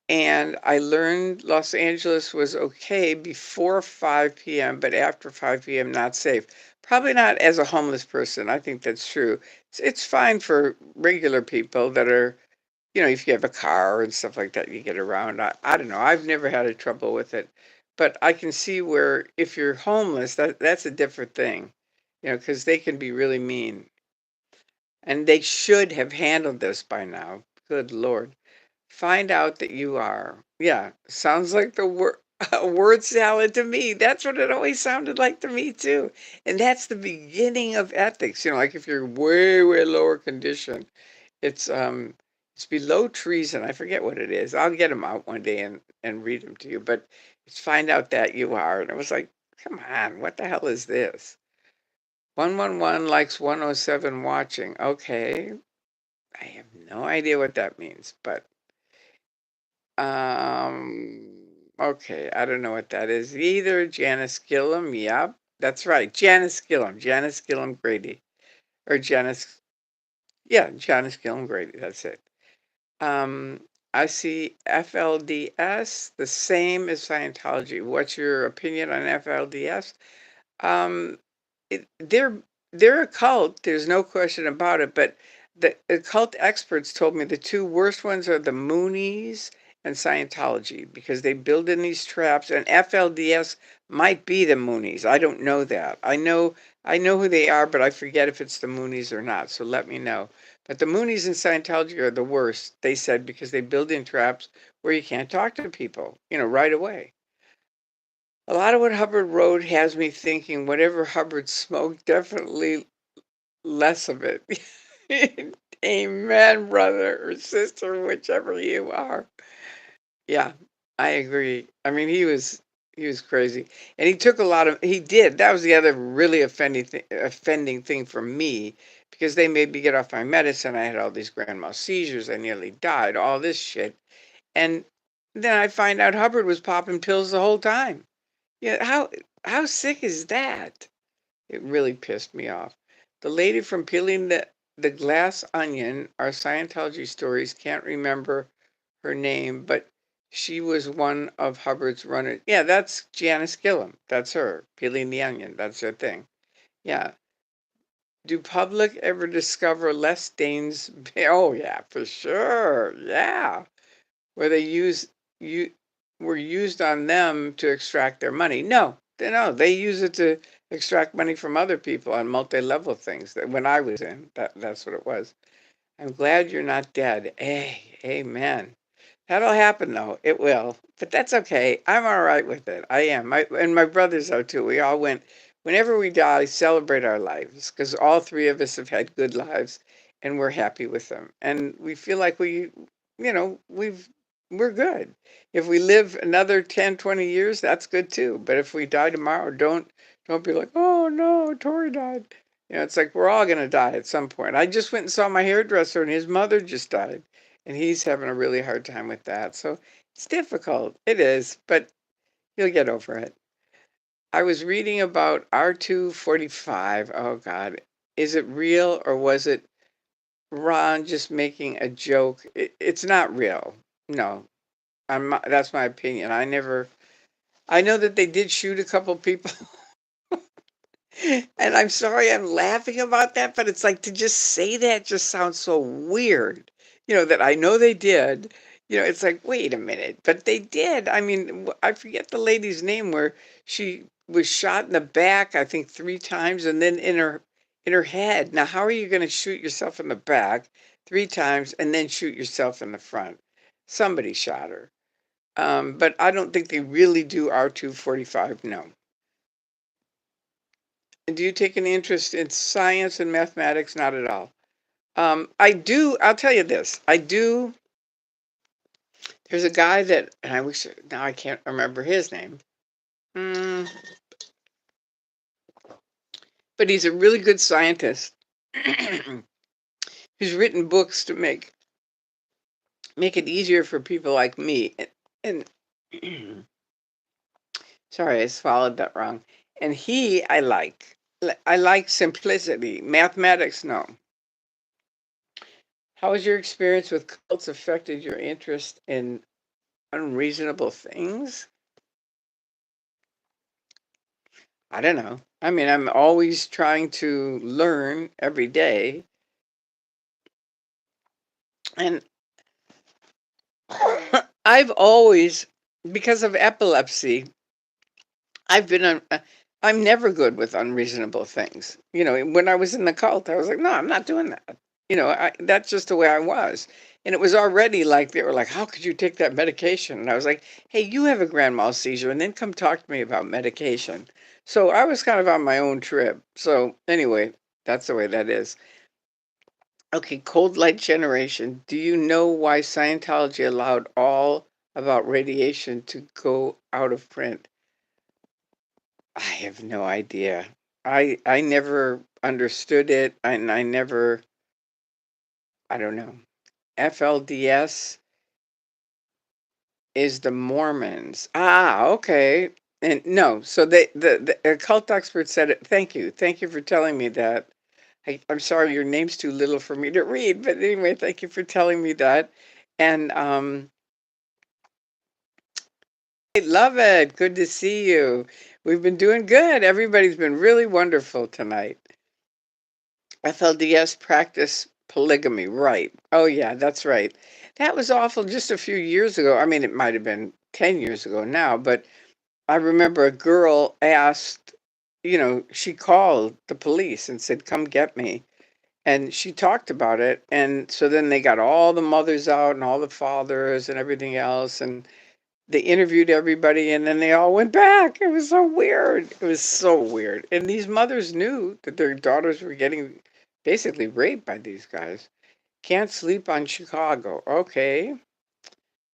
S1: and I learned Los Angeles was okay before 5 p.m., but after 5 p.m., not safe. Probably not as a homeless person. I think that's true. It's fine for regular people that are, if you have a car and stuff like that, you get around. I don't know. I've never had a trouble with it, but I can see where if you're homeless, that's a different thing, because they can be really mean, and they should have handled this by now. Good Lord. Find out that you are. Yeah, sounds like the word word salad to me. That's what it always sounded like to me too. And that's the beginning of ethics. Like if you're way, way lower condition, it's below treason. I forget what it is. I'll get them out one day and read them to you. But it's find out that you are. And it was like, come on, what the hell is this? 111 likes 107 watching. Okay. I have no idea what that means, but um, okay, I don't know what that is either. Janice Gillum, yep, that's right. Janice Gillum Grady. Or Janice, yeah, Janice Gillum Grady, that's it. Um, I see FLDS, the same as Scientology. What's your opinion on FLDS? Um, it, they're a cult. There's no question about it. But the occult experts told me the two worst ones are the Moonies and Scientology because they build in these traps. And FLDS might be the Moonies. I don't know that. I know who they are, but I forget if it's the Moonies or not. So let me know. But the Moonies and Scientology are the worst. They said because they build in traps where you can't talk to people, right away. A lot of what Hubbard wrote has me thinking whatever Hubbard smoked, definitely less of it. Amen, brother or sister, whichever you are. Yeah, I agree. I mean, he was crazy, and he took a lot of. He did. That was the other really offending thing for me because they made me get off my medicine. I had all these grand mal seizures. I nearly died. All this shit, and then I find out Hubbard was popping pills the whole time. Yeah, how sick is that? It really pissed me off. The lady from peeling the glass onion, our Scientology stories, can't remember her name, but she was one of Hubbard's runners. Yeah, that's Janice Gillum. That's her. Peeling the onion. That's her thing. Yeah. Do public ever discover less stains? Oh yeah, for sure. Yeah, where they you were used on them to extract their money. No, they use it to extract money from other people on multi-level things. That when I was in, that's what it was. I'm glad you're not dead. Hey, amen. That'll happen though. It will. But that's okay. I'm all right with it. I am. And my brothers are too. We all went whenever we die, celebrate our lives because all three of us have had good lives and we're happy with them. And we feel like we're good. If we live another 10, 20 years, that's good too. But if we die tomorrow, don't be like, "Oh no, Tori died." It's like we're all going to die at some point. I just went and saw my hairdresser and his mother just died and he's having a really hard time with that. So it's difficult. It is, but he'll get over it. I was reading about R245. Oh God, is it real or was it Ron just making a joke? It's not real. No, that's my opinion. I know that they did shoot a couple people. And I'm sorry I'm laughing about that, but it's like to just say that just sounds so weird. That I know they did. It's like, wait a minute, but they did. I mean, I forget the lady's name where she was shot in the back, I think 3 times, and then in her head. Now, how are you going to shoot yourself in the back 3 times and then shoot yourself in the front? Somebody shot her. But I don't think they really do R245, no. And do you take an interest in science and mathematics? Not at all. I do, I'll tell you this. I do. There's a guy that, and I wish, now I can't remember his name. Mm, but he's a really good scientist. He's written books to make it easier for people like me. And sorry, I swallowed that wrong. And I like. I like simplicity. Mathematics, no. How has your experience with cults affected your interest in unreasonable things? I don't know. I mean, I'm always trying to learn every day. And I've always, because of epilepsy, I've been I'm never good with unreasonable things. When I was in the cult, I was like, no, I'm not doing that. That's just the way I was. And it was already like they were like, how could you take that medication? And I was like, hey, you have a grand mal seizure, and then come talk to me about medication. So I was kind of on my own trip. So anyway, that's the way that is. Okay, cold light generation. Do you know why Scientology allowed all about radiation to go out of print? I have no idea. I never understood it, and I don't know. FLDS is the Mormons. Ah, okay. And no, so the occult expert said it. Thank you. Thank you for telling me that. I'm sorry, your name's too little for me to read, but anyway, thank you for telling me that. And I love it. Good to see you. We've been doing good. Everybody's been really wonderful tonight. FLDS practice polygamy, right. Oh, yeah, that's right. That was awful just a few years ago. I mean, it might have been 10 years ago now, but I remember a girl asked, she called the police and said, come get me. And she talked about it. And so then they got all the mothers out and all the fathers and everything else. And they interviewed everybody and then they all went back. It was so weird. It was so weird. And these mothers knew that their daughters were getting basically raped by these guys. Can't sleep on Chicago. Okay.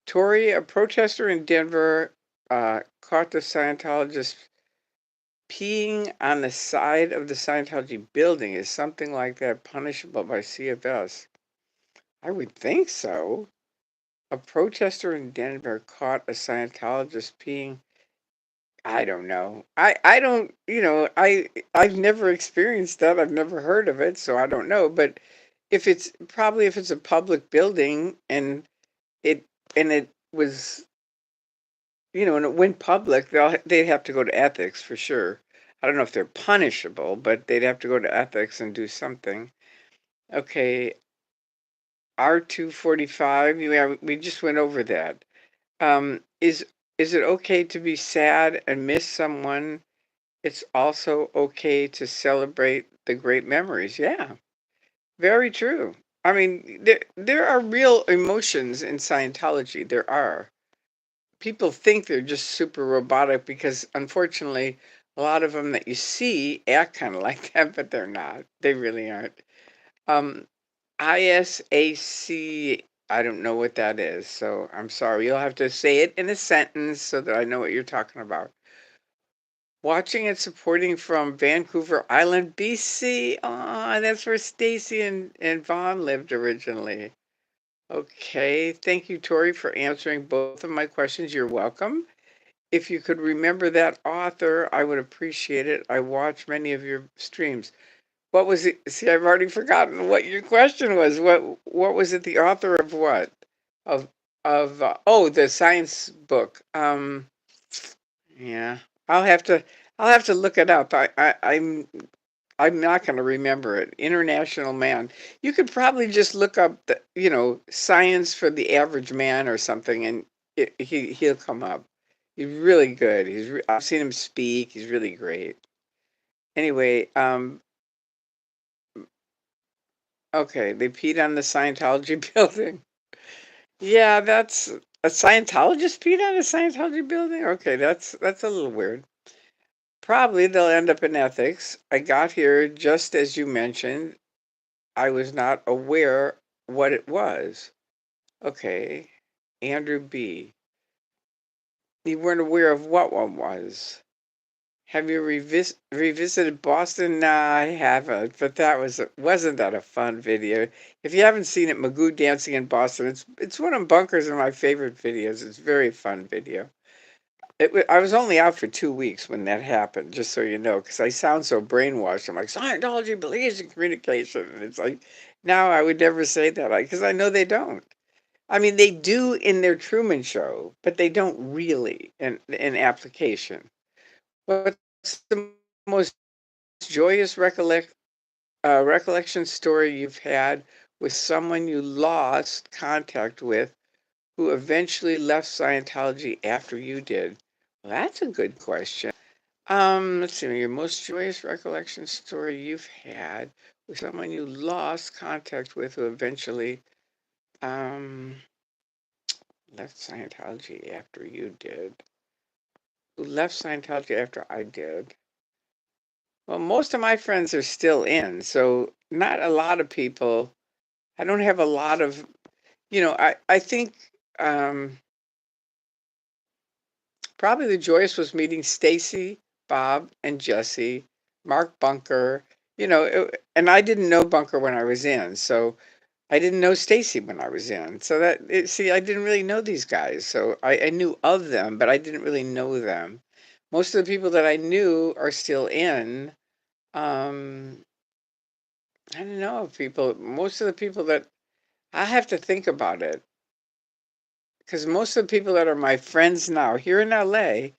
S1: Tori, a protester in Denver, caught the Scientologist peeing on the side of the Scientology building. Is something like that punishable by CFS? I would think so. A protester in Denver caught a Scientologist peeing. I don't know. I don't, I've never experienced that. I've never heard of it, so I don't know. But if it's a public building it and it was, and it went public, they'd have to go to ethics for sure. I don't know if they're punishable, but they'd have to go to ethics and do something. Okay, R245. Yeah, we just went over that. Um, is is it okay to be sad and miss someone? It's also okay to celebrate the great memories. Yeah, very true. I mean, there are real emotions in Scientology. There are. People think they're just super robotic because unfortunately, a lot of them that you see act kind of like that, but they're not. They really aren't. Um, ISAC, I don't know what that is, so I'm sorry. You'll have to say it in a sentence so that I know what you're talking about. Watching and supporting from Vancouver Island, BC. Ah, that's where Stacy and Vaughn lived originally. Okay, thank you, Tori, for answering both of my questions. You're welcome. If you could remember that author, I would appreciate it. I watch many of your streams. What was it? See, I've already forgotten what your question was. What was it? The author of what? Of oh, the science book. Yeah, I'll have to I'll have to look it up. I'm not going to remember it. International man. You could probably just look up the, science for the average man or something, and he'll come up. He's really good. I've seen him speak. He's really great. Anyway, Okay, they peed on the Scientology building. Yeah, that's a Scientologist peed on a Scientology building? Okay, that's a little weird. Probably they'll end up in ethics. I got here just as you mentioned. I was not aware what it was. Okay. Andrew B. You weren't aware of what one was. Have you revisited Boston? Nah, I haven't. But wasn't that a fun video? If you haven't seen it, Magoo dancing in Boston. It's one of Bunker's of my favorite videos. It's a very fun video. I was only out for 2 weeks when that happened, just so you know, because I sound so brainwashed. I'm like, Scientology believes in communication. And it's like, now I would never say that because I know they don't. I mean, they do in their Truman Show, but they don't really in application. What's the most joyous recollection story you've had with someone you lost contact with who eventually left Scientology after you did? Well, that's a good question. Let's see, your most joyous recollection story you've had with someone you lost contact with who eventually um, left Scientology after you did. Who left Scientology after I did? Well, most of my friends are still in, so not a lot of people. I don't have a lot of, I think um, probably the joyous was meeting Stacy, Bob, and Jesse, Mark Bunker, and I didn't know Bunker when I was in, so I didn't know Stacy when I was in. So see, I didn't really know these guys. So I knew of them, but I didn't really know them. Most of the people that I knew are still in. Um, I don't know if most of the people that I have to think about it because most of the people that are my friends now here in LA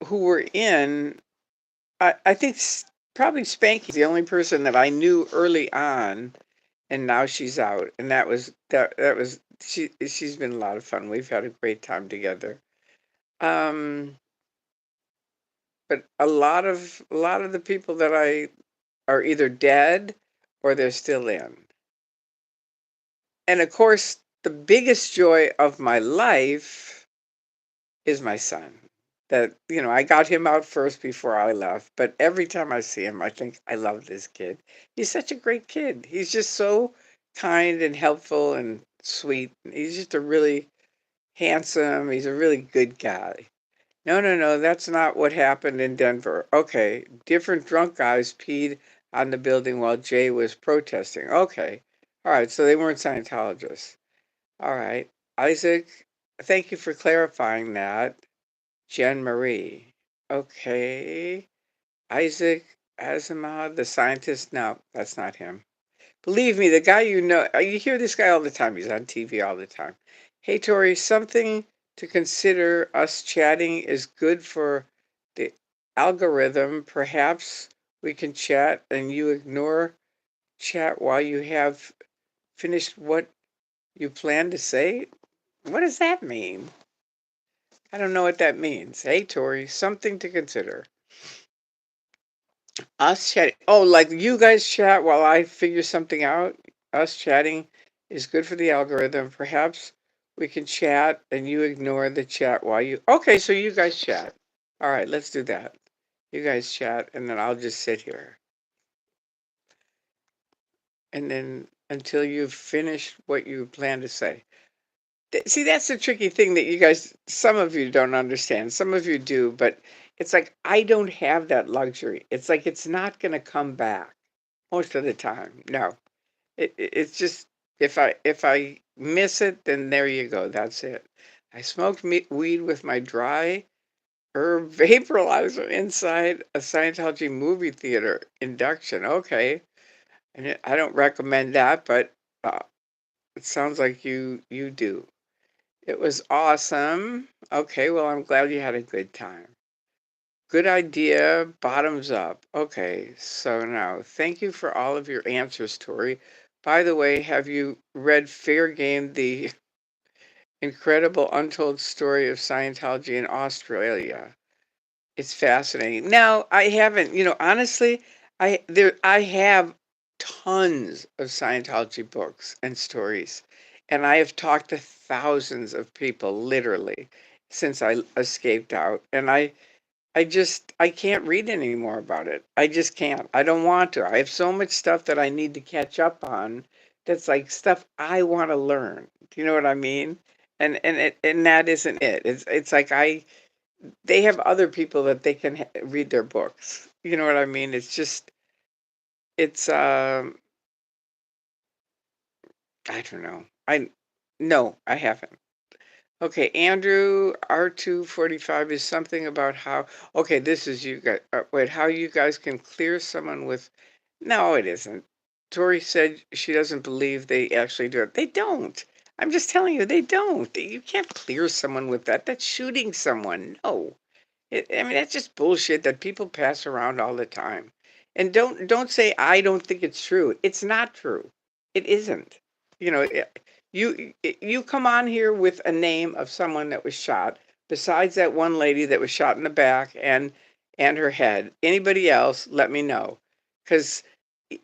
S1: who were in, I think probably Spanky's the only person that I knew early on, and now she's out. And she's been a lot of fun. We've had a great time together. Um, but a lot of the people that I are either dead or they're still in. And of course, the biggest joy of my life is my son. That, I got him out first before I left, but every time I see him, I think I love this kid. He's such a great kid. He's just so kind and helpful and sweet. He's just a really handsome, he's a really good guy. No, no, no, that's not what happened in Denver. Okay, different drunk guys peed on the building while Jay was protesting. Okay. All right, so they weren't Scientologists. All right. Isaac, thank you for clarifying that. Jen Marie. Okay. Isaac Asimov, the scientist. No, that's not him. Believe me, the guy you hear this guy all the time. He's on TV all the time. Hey, Tori, something to consider us chatting is good for the algorithm. Perhaps we can chat and you ignore chat while you have finished what you plan to say. What does that mean? I don't know what that means. Hey, Tori, something to consider. Us chatting. Oh, like you guys chat while I figure something out. Us chatting is good for the algorithm. Perhaps we can chat and you ignore the chat while you. Okay, so you guys chat. All right, let's do that. You guys chat and then I'll just sit here. And then until you've finished what you plan to say. See, that's the tricky thing that some of you don't understand. Some of you do, but it's like I don't have that luxury. It's like it's not going to come back most of the time. No, it's just if I miss it, then there you go. That's it. I smoked weed with my dry herb vaporizer inside a Scientology movie theater induction. Okay, and I don't recommend that, but it sounds like you do. It was awesome. Okay, well, I'm glad you had a good time. Good idea, bottoms up. Okay, so now thank you for all of your answers, Tori. By the way, have you read Fair Game, the incredible untold story of Scientology in Australia? It's fascinating. Now, I haven't, honestly, I have tons of Scientology books and stories, and I have talked to thousands of people literally since I escaped out, and I can't read anymore about it. I just can't. I don't want to. I have so much stuff that I need to catch up on that's like stuff I want to learn. Do you know what I mean? And that isn't it. It's like they have other people that they can read their books. You know what I mean? It's just it's I don't know. I No, I haven't. Okay, Andrew, R245 is something about how, okay, this is you guys, wait, how you guys can clear someone with, no, it isn't. Tori said she doesn't believe they actually do it. They don't. I'm just telling you, they don't. You can't clear someone with that. That's shooting someone. No. I mean, that's just bullshit that people pass around all the time. And don't say I don't think it's true. It's not true. It isn't. You know, you come on here with a name of someone that was shot, besides that one lady that was shot in the back and her head. Anybody else, let me know. Because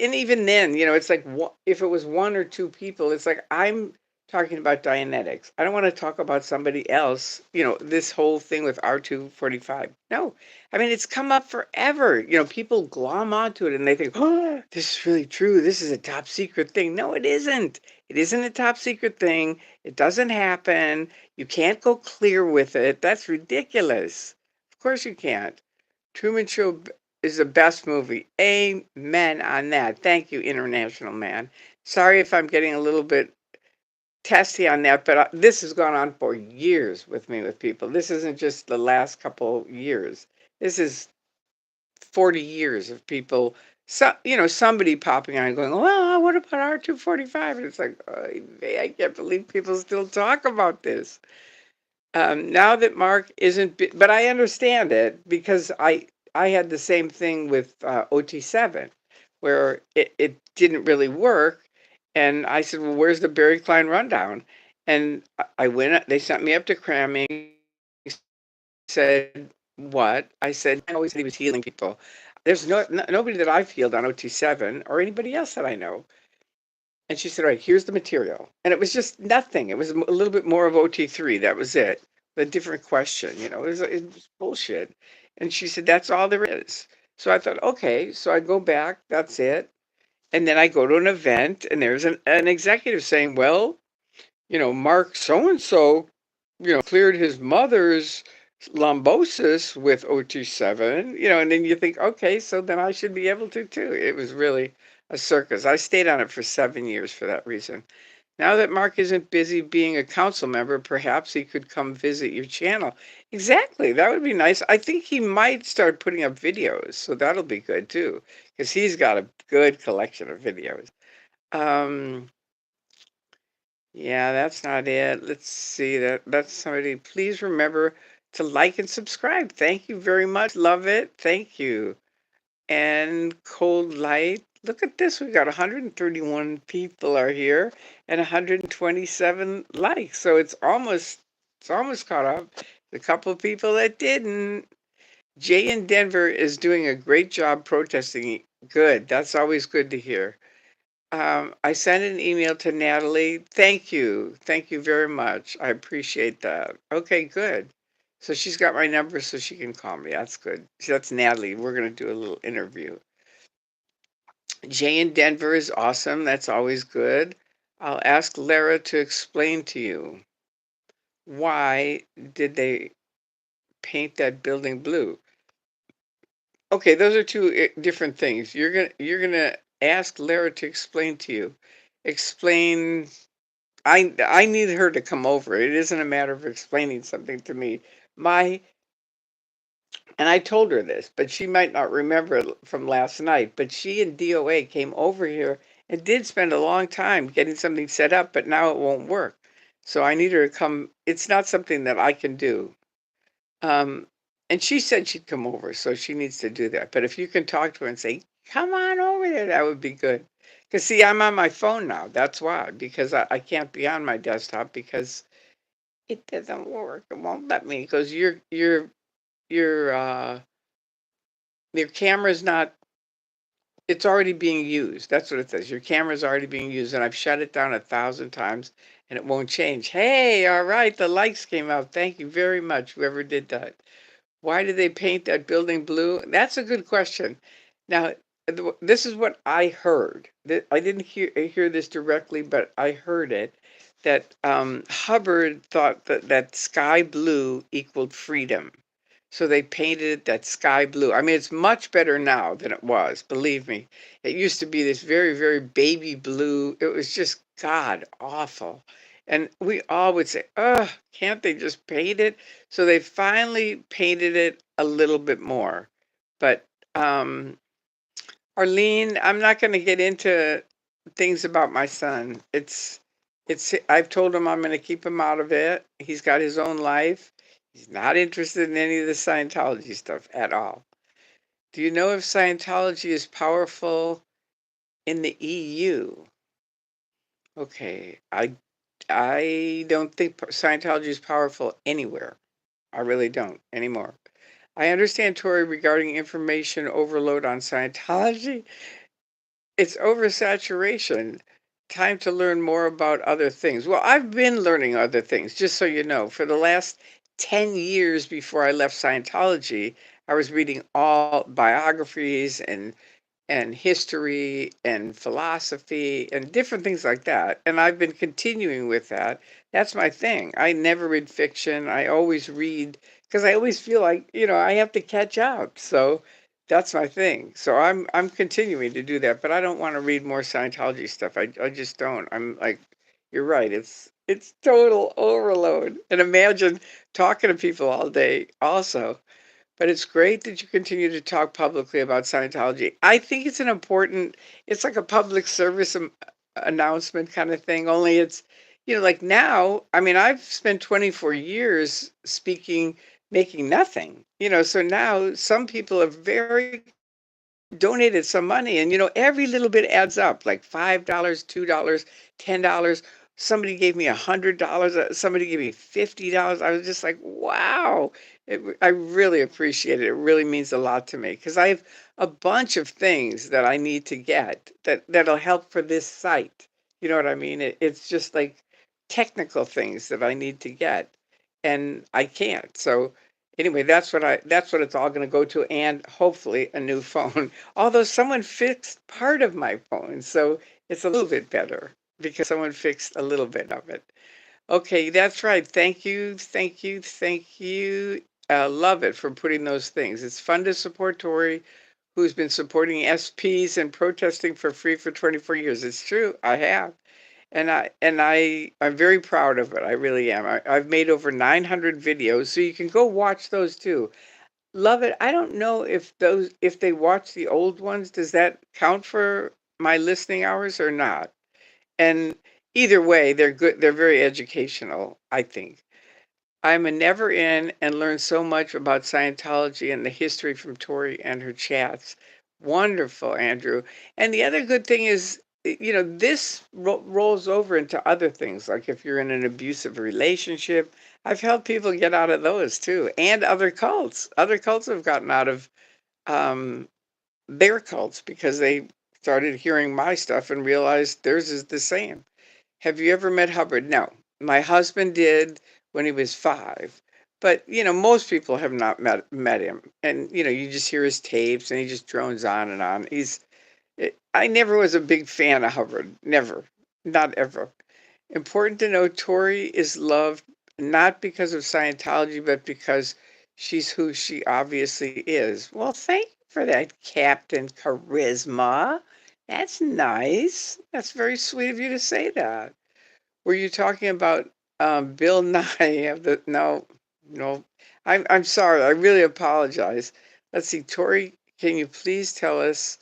S1: and even then, it's like if it was one or two people, it's like I'm talking about Dianetics. I don't want to talk about somebody else, this whole thing with R245. No, I mean, it's come up forever. People glom onto it and they think, oh, this is really true. This is a top secret thing. No, it isn't. It isn't a top secret thing. It doesn't happen. You can't go clear with it. That's ridiculous. Of course you can't. Truman Show is the best movie. Amen on that. Thank you, International Man. Sorry if I'm getting a little bit testy on that, but this has gone on for years with me with people. This isn't just the last couple years. This is 40 years of people, somebody popping on and going, well, what about R245? And it's like, oh, I can't believe people still talk about this. Now that Mark isn't, but I understand it because I had the same thing with OT7, where it didn't really work, and I said, well, where's the Barry Klein rundown? And I went. They sent me up to cramming. Said what? I said I always said he was healing people. There's nobody that I've healed on OT7 or anybody else that I know. And she said, all right, here's the material. And it was just nothing. It was a little bit more of OT3. That was it. A different question, it was bullshit. And she said, that's all there is. So I thought, okay. So I go back, that's it. And then I go to an event and there's an executive saying, well, Mark so-and-so, cleared his mother's lombosis with OT7, and then you think, okay, so then I should be able to too. It was really a circus. I stayed on it for 7 years for that reason. Now that Mark isn't busy being a council member, perhaps he could come visit your channel. Exactly. That would be nice. I think he might start putting up videos, so that'll be good too, because he's got a good collection of videos. Um, yeah, that's not it. Let's see that's somebody. Please remember to like and subscribe. Thank you very much. Love it. Thank you. And Cold Light. Look at this. We got 131 people are here and 127 likes. So it's almost caught up. A couple of people that didn't. Jay in Denver is doing a great job protesting. Good. That's always good to hear. I sent an email to Natalie. Thank you. Thank you very much. I appreciate that. Okay, good. So she's got my number so she can call me. That's good. So that's Natalie. We're going to do a little interview. Jay in Denver is awesome. That's always good. I'll ask Lara to explain to you why did they paint that building blue. Okay, those are two different things. You're gonna ask Lara to explain to you. Explain I need her to come over. It isn't a matter of explaining something to me. My and I told her this, but she might not remember it from last night. But she and DOA came over here and did spend a long time getting something set up, but now it won't work. So I need her to come. It's not something that I can do. Um, and she said she'd come over, so she needs to do that. But if you can talk to her and say, come on over there, that would be good. Because see, I'm on my phone now. That's why, because I can't be on my desktop because it doesn't work. It won't let me because your your camera's not It's already being used. That's what it says. Your camera's already being used, and I've shut it down 1,000 times, and it won't change. Hey, all right, the lights came out. Thank you very much, whoever did that. Why did they paint that building blue? That's a good question. Now, this is what I heard. I didn't hear this directly, but I heard it that Hubbard thought that sky blue equaled freedom. So they painted it that sky blue. I mean, it's much better now than it was, believe me. It used to be this very, very baby blue. It was just God awful. And we all would say, oh, can't they just paint it? So they finally painted it a little bit more. But Arlene, I'm not going to get into things about my son. I've told him I'm going to keep him out of it. He's got his own life. He's not interested in any of the Scientology stuff at all. Do you know if Scientology is powerful in the EU? Okay, I don't think Scientology is powerful anywhere. I really don't anymore. I understand, Tori, regarding information overload on Scientology. It's oversaturation. Time to learn more about other things. Well, I've been learning other things, just so you know. For the last 10 years before I left Scientology, I was reading all biographies and history and philosophy and different things like that. And I've been continuing with that. That's my thing. I never read fiction. I always read because I always feel like, I have to catch up. So that's my thing. So I'm continuing to do that, but I don't want to read more Scientology stuff. I just don't. I'm like, you're right. It's total overload. And imagine talking to people all day also. But it's great that you continue to talk publicly about Scientology. I think it's like a public service announcement kind of thing, only it's, like now, I mean, I've spent 24 years speaking, making nothing, so now some people are very donated some money and every little bit adds up like $5, $2, $10. Somebody gave me $100, somebody gave me $50. I was just like, wow. I really appreciate it. It really means a lot to me because I have a bunch of things that I need to get that'll help for this site. You know what I mean? It's just like technical things that I need to get and I can't. So anyway, that's what it's all going to go to, and hopefully a new phone. Although someone fixed part of my phone, so it's a little bit better because someone fixed a little bit of it. Okay, that's right. Thank you, thank you, thank you. Love it for putting those things. It's fun to support Tori, who's been supporting SPs and protesting for free for 24 years. It's true, I have. I'm very proud of it. I really am. I've made over 900 videos, so you can go watch those too. Love it. I don't know if they watch the old ones, does that count for my listening hours or not? And either way, they're good. They're very educational, I think. I'm a never in and learn so much about Scientology and the history from Tori and her chats. Wonderful, Andrew. And the other good thing is, this rolls over into other things. Like if you're in an abusive relationship, I've helped people get out of those too, and other cults. Other cults have gotten out of um, their cults because they started hearing my stuff and realized theirs is the same. Have you ever met Hubbard? No. My husband did when he was 5. But, most people have not met him. And, you just hear his tapes and he just drones on and on. I never was a big fan of Hubbard. Never. Not ever. Important to know Tori is loved not because of Scientology, but because she's who she obviously is. Well, thank you for that, Captain Charisma. That's nice. That's very sweet of you to say that. Were you talking about Bill Nye of the no, no. I'm sorry. I really apologize. Let's see, Tori, can you please tell us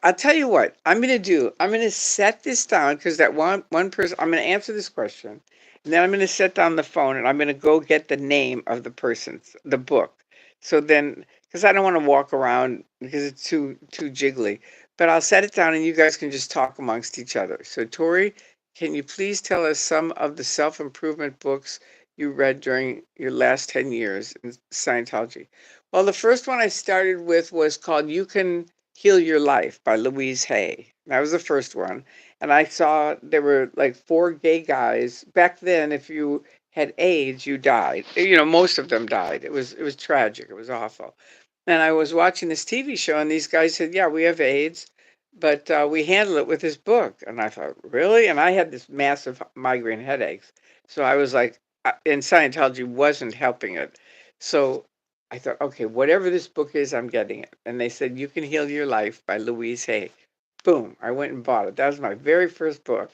S1: I'll tell you what I'm going to do. I'm going to set this down because that one person, I'm going to answer this question. And then I'm going to set down the phone and I'm going to go get the name of the person, the book. So then, because I don't want to walk around because it's too jiggly. But I'll set it down and you guys can just talk amongst each other. So Tori, can you please tell us some of the self-improvement books you read during your last 10 years in Scientology? Well, the first one I started with was called You Can Heal Your Life by Louise Hay. That was the first one. And I saw there were like four gay guys. Back then, if you had AIDS, you died. Most of them died. It was tragic. It was awful. And I was watching this TV show, and these guys said, "Yeah, we have AIDS, but we handle it with this book." And I thought, "Really?" And I had this massive migraine headaches, so I was like, and Scientology wasn't helping it. So I thought, okay, whatever this book is, I'm getting it. And they said, You Can Heal Your Life by Louise Hay. Boom, I went and bought it. That was my very first book.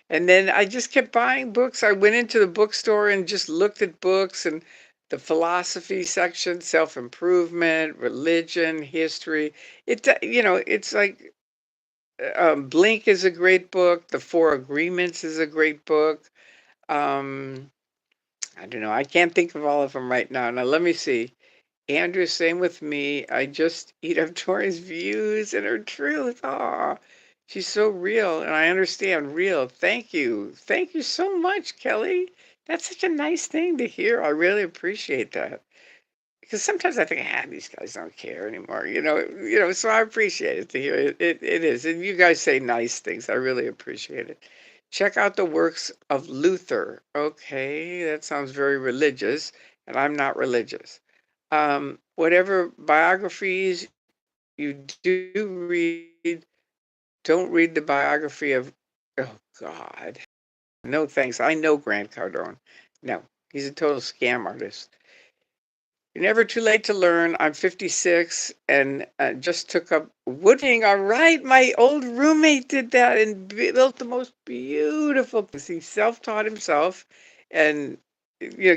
S1: And then I just kept buying books. I went into the bookstore and just looked at books and the philosophy section, self improvement, religion, history. It's like Blink is a great book. The Four Agreements is a great book. Um, I don't know. I can't think of all of them right now. Now, let me see. Andrew, same with me. I just eat up Tori's views and her truth. Aw, she's so real, and I understand real. Thank you. Thank you so much, Kelly. That's such a nice thing to hear. I really appreciate that. Because sometimes I think, these guys don't care anymore. So I appreciate it to hear it. It is. And you guys say nice things. I really appreciate it. Check out the works of Luther. Okay, that sounds very religious, and I'm not religious. Whatever biographies you do read, don't read the biography of, oh God, no thanks. I know Grant Cardone. No, he's a total scam artist. You're never too late to learn. I'm 56 and just took up woodworking. All right, my old roommate did that and built the most beautiful things. He self-taught himself, and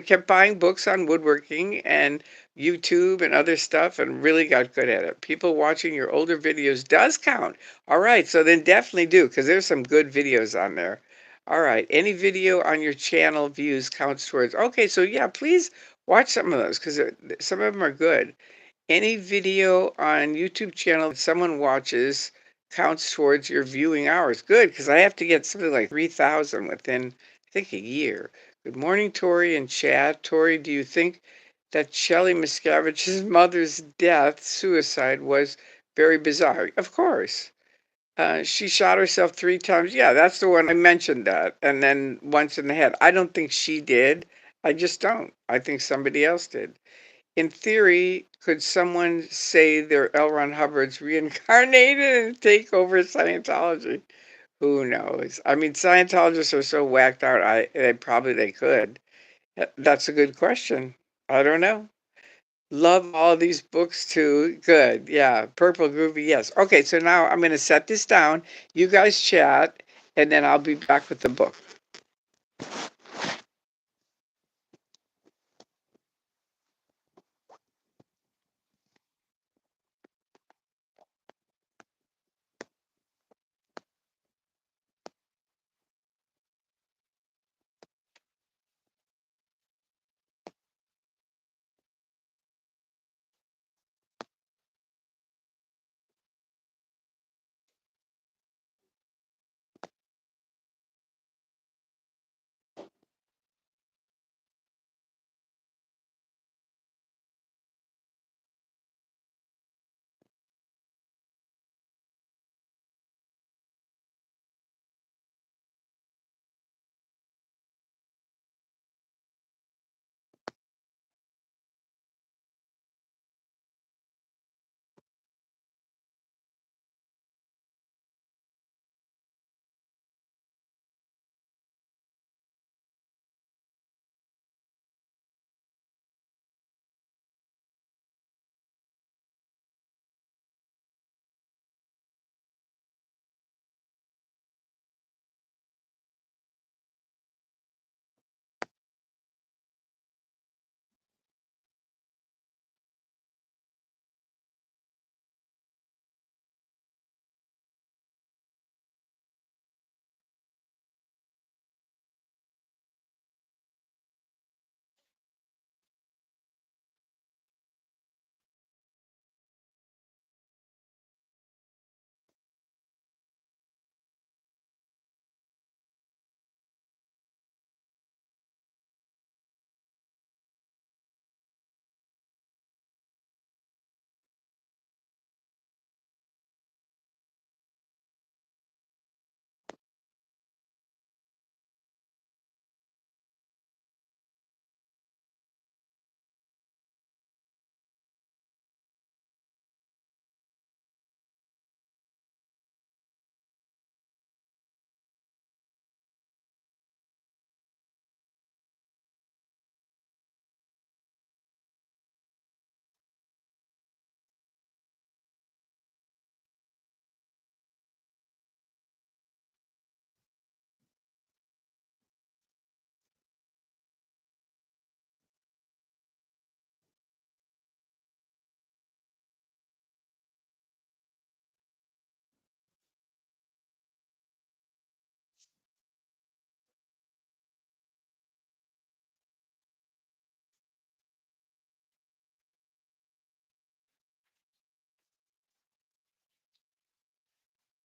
S1: kept buying books on woodworking and YouTube and other stuff, and really got good at it. People watching your older videos does count. All right, so then definitely do, because there's some good videos on there. All right, any video on your channel views counts towards. Okay, so yeah, please watch some of those, because some of them are good. Any video on YouTube channel that someone watches counts towards your viewing hours. Good, because I have to get something like 3,000 within, I think, a year. Good morning, Tori and chat. Tori, do you think that Shelley Miscavige's mother's death, suicide, was very bizarre? Of course. She shot herself 3 times. Yeah, that's the one I mentioned that. And then once in the head. I don't think she did. I just don't. I think somebody else did. In theory, could someone say they're L. Ron Hubbard's reincarnated and take over Scientology? Who knows? I mean, Scientologists are so whacked out. They could. That's a good question. I don't know. Love all these books too. Good. Yeah. Purple Groovy. Yes. Okay. So now I'm going to set this down. You guys chat, and then I'll be back with the book.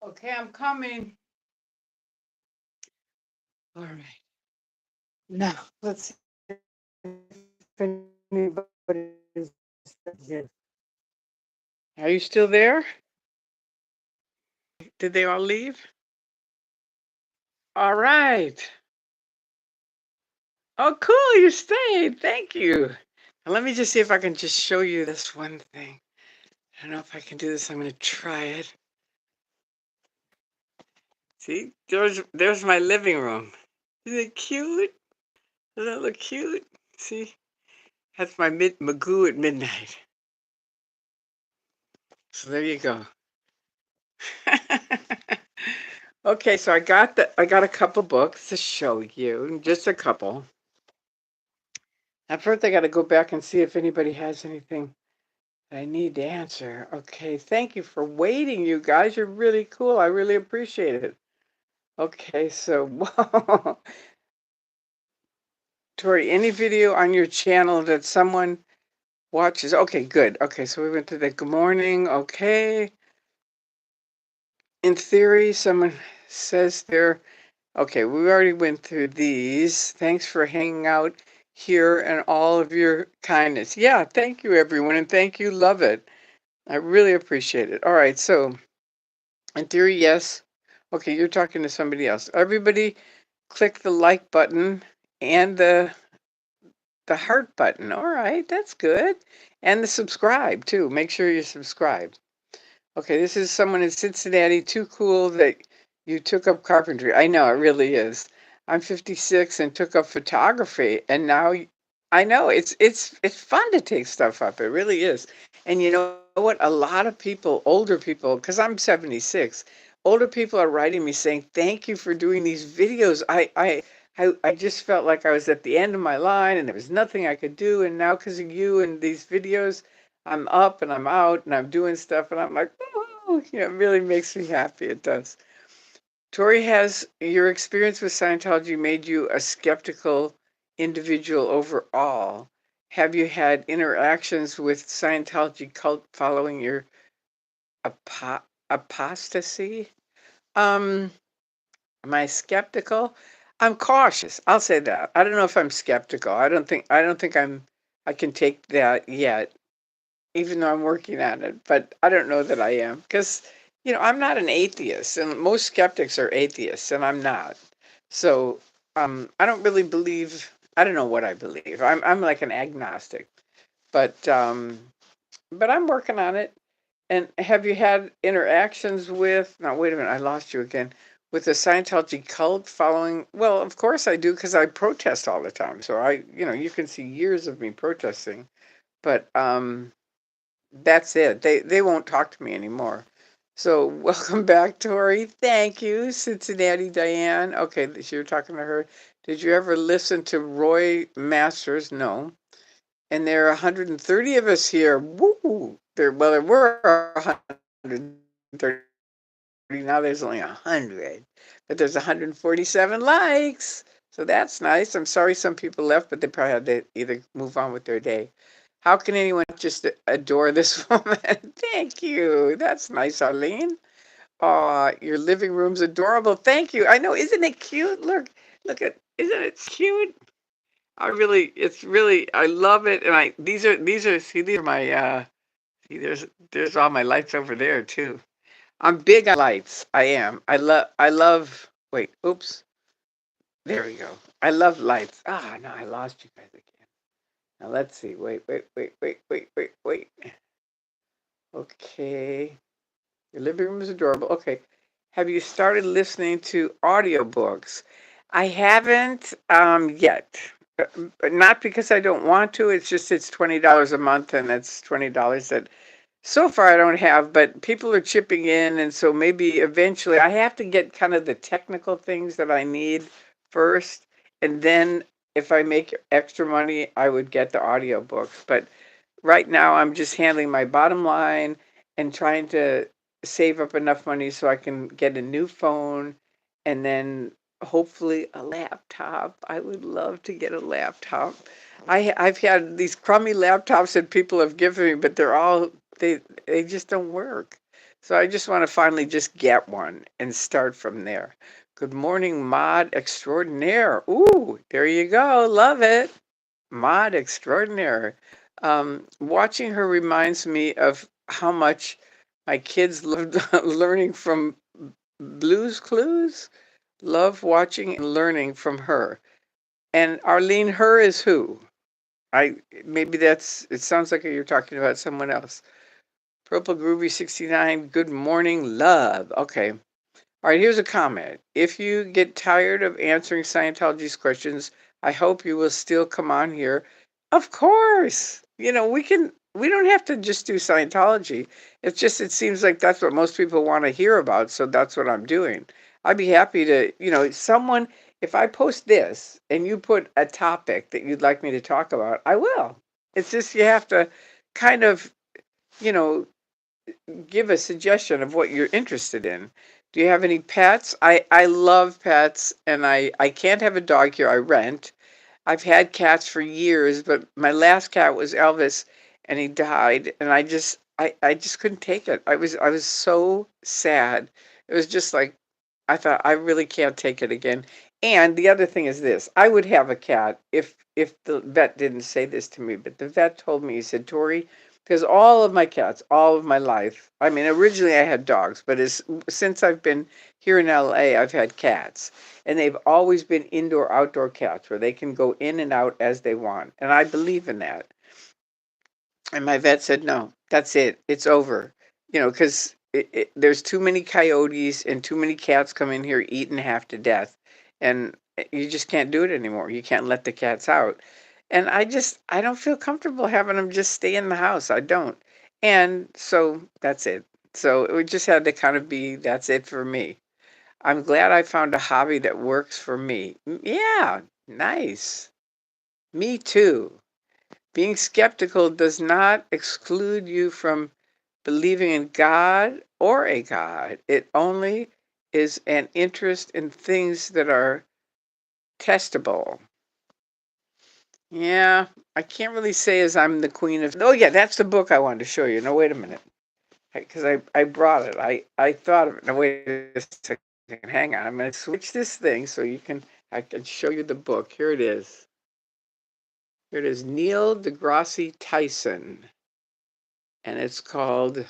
S1: Okay, I'm coming. All right. Now, let's see if anybody's here. Are you still there? Did they all leave? All right. Oh, cool. You stayed. Thank you. Now, let me just see if I can just show you this one thing. I don't know if I can do this. I'm going to try it. See, there's my living room. Isn't it cute? Doesn't that look cute? See, that's my Magoo at midnight. So there you go. Okay, so I got a couple books to show you, just a couple. At first, I got to go back and see if anybody has anything that I need to answer. Okay, thank you for waiting, you guys. You're really cool. I really appreciate it. Okay, so Tori, any video on your channel that someone watches? Okay, good. Okay, so we went to the good morning. Okay. In theory, someone says they're okay. We already went through these. Thanks for hanging out here and all of your kindness. Yeah, thank you, everyone, and thank you. Love it. I really appreciate it. All right, so in theory, yes. Okay, you're talking to somebody else. Everybody, click the like button and the heart button. All right, that's good. And the subscribe too. Make sure you subscribe. Okay, this is someone in Cincinnati. Too cool that you took up carpentry. I know, it really is. I'm 56 and took up photography, and now I know it's fun to take stuff up. It really is. And you know what? A lot of people, older people, because I'm 76, older people are writing me saying, "Thank you for doing these videos. I just felt like I was at the end of my line and there was nothing I could do, and now because of you and these videos, I'm up and I'm out and I'm doing stuff, and I'm like, oh, you know, it really makes me happy. It does. Tori, has your experience with Scientology made you a skeptical individual overall? Have you had interactions with Scientology cult following your apostasy? Um, am I skeptical? I'm cautious. I'll say that. I don't know if I'm skeptical. I don't think I can take that yet, even though I'm working on it, but I don't know that I am because, you know, I'm not an atheist, and most skeptics are atheists, and I'm not. So, I don't really believe. I don't know what I believe. I'm like an agnostic, but um, but I'm working on it. And have you had interactions with? No, wait a minute, I lost you again. With the Scientology cult following? Well, of course I do because I protest all the time. So you know, you can see years of me protesting, but that's it. They won't talk to me anymore. So welcome back, Tori. Thank you, Cincinnati Diane. Okay, so you're talking to her. Did you ever listen to Roy Masters? No. And there are 130 of us here. Woo! There were 130. Now there's only 100, but there's 147 likes. So that's nice. I'm sorry some people left, but they probably had to either move on with their day. How can anyone just adore this woman? Thank you. That's nice, Arlene. Your living room's adorable. Thank you. I know, isn't it cute? Look isn't it cute? It's really, I love it. And see, these are my, see, there's all my lights over there too. I'm big on lights. I am. I love, wait, oops. There we go. I love lights. Ah, no, I lost you guys again. Now let's see. Wait. Okay. Your living room is adorable. Okay. Have you started listening to audiobooks? I haven't yet. But not because I don't want to. It's just it's $20 a month, and that's $20 that so far I don't have, but people are chipping in, and so maybe eventually I have to get kind of the technical things that I need first, and then if I make extra money, I would get the audiobooks. But right now I'm just handling my bottom line and trying to save up enough money so I can get a new phone and then hopefully a laptop. I would love to get a laptop. I've had these crummy laptops that people have given me, but they just don't work. So I just want to finally just get one and start from there. Good morning, Mod Extraordinaire. Ooh, there you go. Love it. Mod Extraordinaire. Watching her reminds me of how much my kids loved learning from Blue's Clues. Love watching and learning from her. And Arlene, her is who? Maybe that's, it sounds like you're talking about someone else. Purple Groovy 69, good morning, love. Okay. All right, here's a comment. If you get tired of answering Scientology's questions, I hope you will still come on here. Of course. We don't have to just do Scientology. It's just, it seems like that's what most people want to hear about, so that's what I'm doing. I'd be happy to, if I post this and you put a topic that you'd like me to talk about, I will. It's just you have to kind of, you know, give a suggestion of what you're interested in. Do you have any pets? I love pets, and I can't have a dog here. I rent. I've had cats for years, but my last cat was Elvis, and he died, and I just couldn't take it. I was so sad. It was just like I thought I really can't take it again. And the other thing is this: I would have a cat if the vet didn't say this to me, but the vet told me, he said, Tori, because all of my cats, all of my life, I mean, originally I had dogs, but since I've been here in LA, I've had cats, and they've always been indoor outdoor cats where they can go in and out as they want, and I believe in that. And my vet said, no, that's it. It's over. Because there's too many coyotes and too many cats come in here eating half to death. And you just can't do it anymore. You can't let the cats out. And I don't feel comfortable having them just stay in the house. I don't. And so that's it. So it just had to kind of be, that's it for me. I'm glad I found a hobby that works for me. Yeah, nice. Me too. Being skeptical does not exclude you from believing in God or a God. It only is an interest in things that are testable. Yeah, I can't really say as I'm the queen of. Oh, yeah, that's the book I wanted to show you. No, wait a minute. Because I brought it. I thought of it. No, wait a second. Hang on. I'm going to switch this thing so I can show you the book. Here it is. Here it is. Neil deGrasse Tyson. And it's called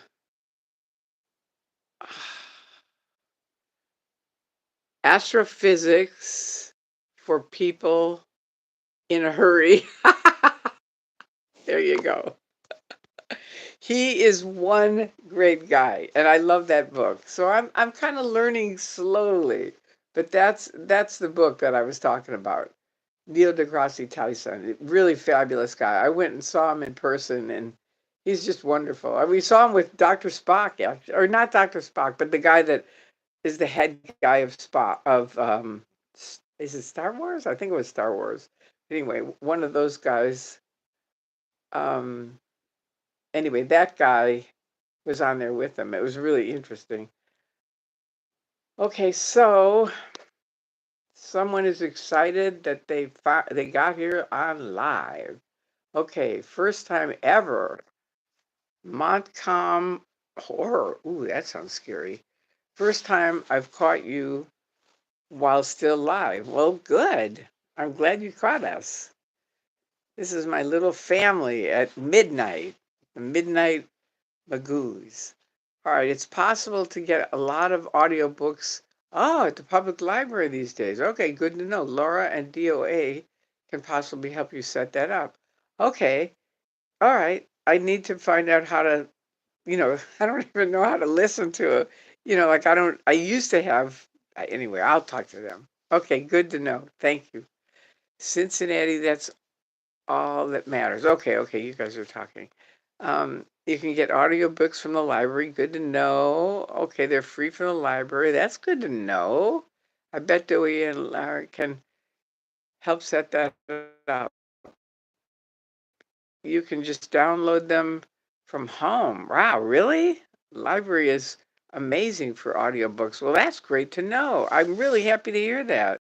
S1: Astrophysics for People in a Hurry. There you go. He is one great guy, and I love that book. So I'm kind of learning slowly, but that's the book that I was talking about. Neil deGrasse Tyson, really fabulous guy. I went and saw him in person, and he's just wonderful. We saw him with Dr. Spock, actually, or not Dr. Spock, but the guy that is the head guy of is it Star Wars? I think it was Star Wars. Anyway, one of those guys. Um, anyway, that guy was on there with them. It was really interesting. Okay, so someone is excited that they got here on live. Okay, first time ever. Montcalm horror. Ooh, that sounds scary. First time I've caught you while still live. Well, good. I'm glad you caught us. This is my little family at midnight, the Midnight Magoos. All right, it's possible to get a lot of audiobooks. Oh, at the public library these days. Okay, good to know. Laura and DOA can possibly help you set that up. Okay, all right. I need to find out how to, I don't even know how to listen to it. Like I used to have, anyway, I'll talk to them. Okay, good to know. Thank you. Cincinnati, that's all that matters. Okay, you guys are talking. You can get audiobooks from the library. Good to know. Okay, they're free from the library. That's good to know. I bet Dewey and Larry can help set that up. You can just download them from home. Wow, really? Library is amazing for audiobooks. Well, that's great to know. I'm really happy to hear that.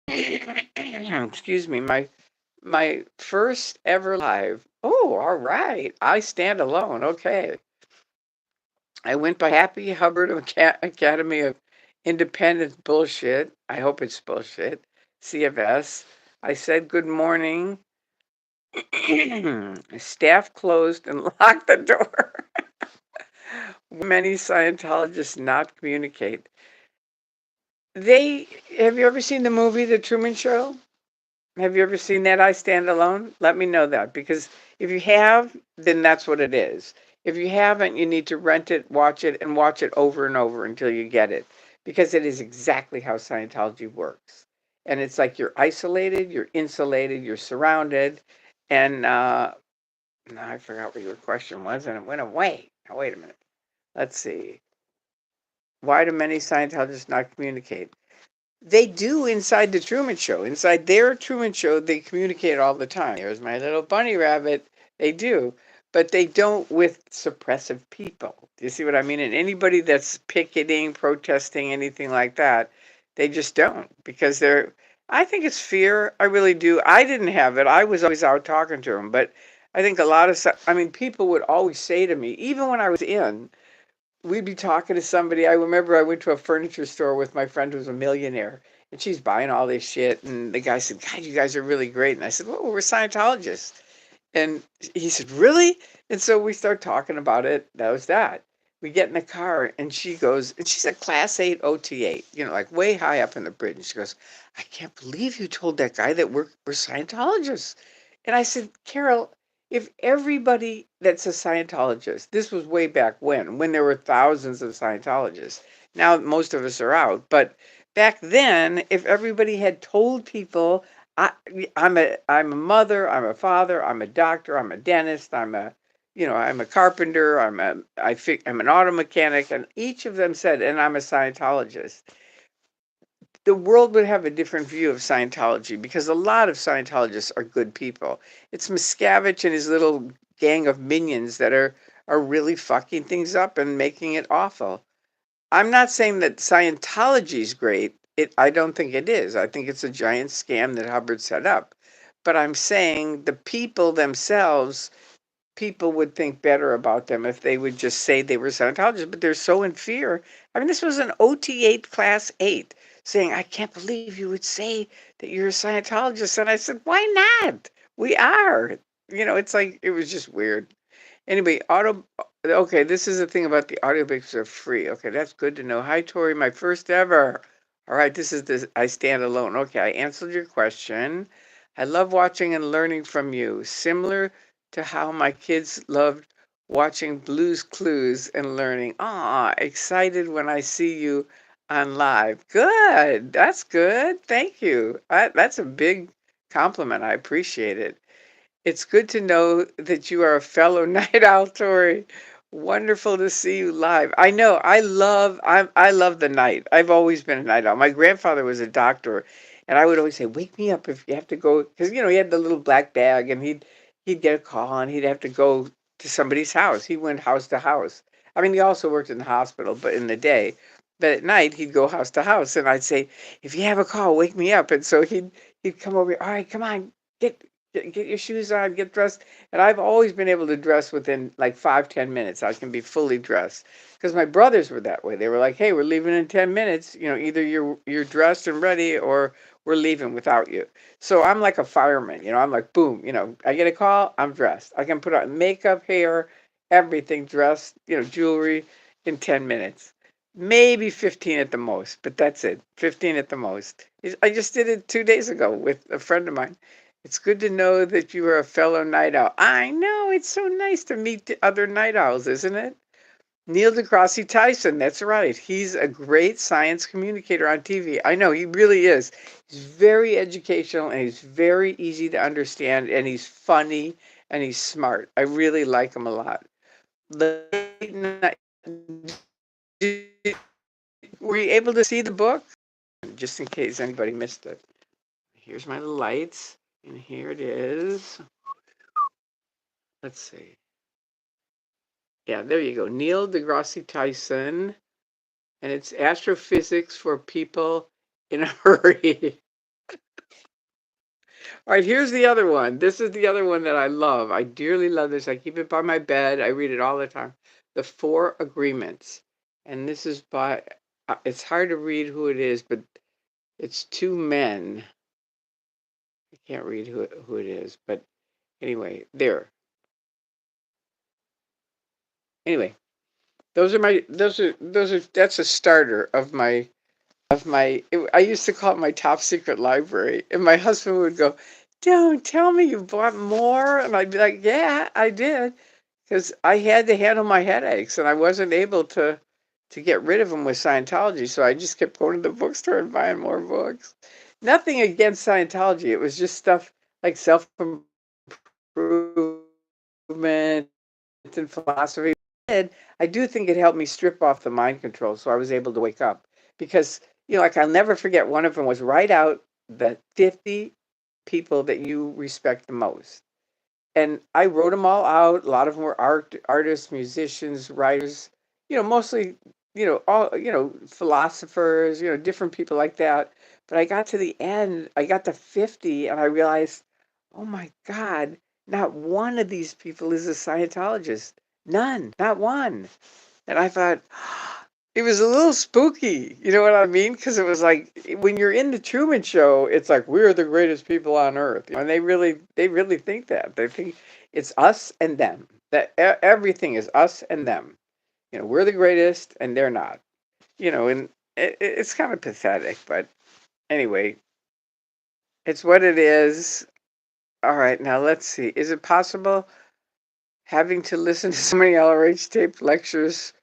S1: Excuse me, my first ever live. Oh, all right. I stand alone. Okay. I went by Happy Hubbard Academy of Independent Bullshit. I hope it's bullshit. CFS. I said good morning. Staff closed and locked the door. Many Scientologists not communicate. They have you ever seen the movie The Truman Show? Have you ever seen that I Stand Alone? Let me know that because if you have, then that's what it is. If you haven't, you need to rent it, and watch it over and over until you get it because it is exactly how Scientology works. And it's like you're isolated, you're insulated, you're surrounded. And now I forgot what your question was and it went away. Now, wait a minute. Let's see. Why do many Scientologists not communicate? They do inside the Truman Show. Inside their Truman Show, they communicate all the time. Here's my little bunny rabbit. They do. But they don't with suppressive people. Do you see what I mean? And anybody that's picketing, protesting, anything like that, they just don't because I think it's fear. I really do. I didn't have it. I was always out talking to them. But I think people would always say to me, even when I was in, we'd be talking to somebody. I remember I went to a furniture store with my friend who's a millionaire, and she's buying all this shit. And the guy said, "God, you guys are really great." And I said, "Well, we're Scientologists." And he said, "Really?" And so we start talking about it. That was that. We get in the car, and she goes, and she's a Class 8 OT8, like way high up in the bridge. And she goes, "I can't believe you told that guy that we're Scientologists." And I said, "Carol, if everybody that's a Scientologist, this was way back when there were thousands of Scientologists. Now most of us are out, but back then, if everybody had told people, I, I'm a mother, I'm a father, I'm a doctor, I'm a dentist, I'm a carpenter, I'm an auto mechanic, and each of them said, and I'm a Scientologist, the world would have a different view of Scientology because a lot of Scientologists are good people. It's Miscavige and his little gang of minions that are really fucking things up and making it awful. I'm not saying that Scientology is great. I don't think it is. I think it's a giant scam that Hubbard set up. But I'm saying the people themselves, people would think better about them if they would just say they were Scientologists, but they're so in fear. I mean, this was an OT8 Class 8 saying, "I can't believe you would say that you're a Scientologist." And I said, "Why not? We are." It's like, it was just weird. Anyway, okay, this is the thing about the audiobooks are free. Okay, that's good to know. Hi, Tori, my first ever. All right, this is this I Stand Alone. Okay, I answered your question. I love watching and learning from you, similar to how my kids loved watching Blue's Clues and learning. Ah, excited when I see you on live. Good, that's good. Thank you. That's a big compliment. I appreciate it. It's good to know that you are a fellow night owl, Tori. Wonderful to see you live. I know. I love the night. I've always been a night owl. My grandfather was a doctor, and I would always say, "Wake me up if you have to go," because he had the little black bag, and he'd get a call, and he'd have to go to somebody's house. He went house to house. I mean, he also worked in the hospital, but in the day. But at night, he'd go house to house, and I'd say, "If you have a call, wake me up." And so he'd come over. "All right, come on, get get your shoes on, get dressed." And I've always been able to dress within like 5-10 minutes. I can be fully dressed because my brothers were that way. They were like, "Hey, we're leaving in 10 minutes. Either you're dressed and ready, or we're leaving without you." So I'm like a fireman. I'm like, boom. I get a call, I'm dressed. I can put on makeup, hair, everything, dressed. Jewelry in 10 minutes. Maybe 15 at the most, but that's it. 15 at the most. I just did it 2 days ago with a friend of mine. It's good to know that you are a fellow night owl. I know, it's so nice to meet the other night owls, isn't it? Neil deGrasse Tyson, that's right. He's a great science communicator on TV. I know, he really is. He's very educational, and he's very easy to understand, and he's funny, and he's smart. I really like him a lot. Late night, were you able to see the book? Just in case anybody missed it. Here's my lights, and here it is. Let's see. Yeah, there you go. Neil deGrasse Tyson, and it's astrophysics for people in a hurry. All right, here's the other one. This is the other one that I love. I dearly love this. I keep it by my bed. I read it all the time. The Four Agreements. And this is by, it's hard to read who it is, but it's two men. I can't read who it is, but anyway, there. Anyway, that's a starter I used to call it my top secret library. And my husband would go, "Don't tell me you bought more." And I'd be like, "Yeah, I did." Because I had to handle my headaches and I wasn't able to get rid of them with Scientology. So I just kept going to the bookstore and buying more books. Nothing against Scientology. It was just stuff like self-improvement and philosophy. I do think it helped me strip off the mind control so I was able to wake up. Because, like I'll never forget, one of them was write out the 50 people that you respect the most. And I wrote them all out. A lot of them were artists, musicians, writers, mostly, philosophers, different people like that. But I got to the end, I got to 50, and I realized, oh my God, not one of these people is a Scientologist. None, not one. And I thought, it was a little spooky, you know what I mean? Because it was like when you're in the Truman Show, it's like we're the greatest people on earth, and they really think that. They think it's us and them. That everything is us and them. We're the greatest, and they're not. And it's kind of pathetic, but anyway, it's what it is. All right, now let's see. Is it possible having to listen to so many LRH tape lectures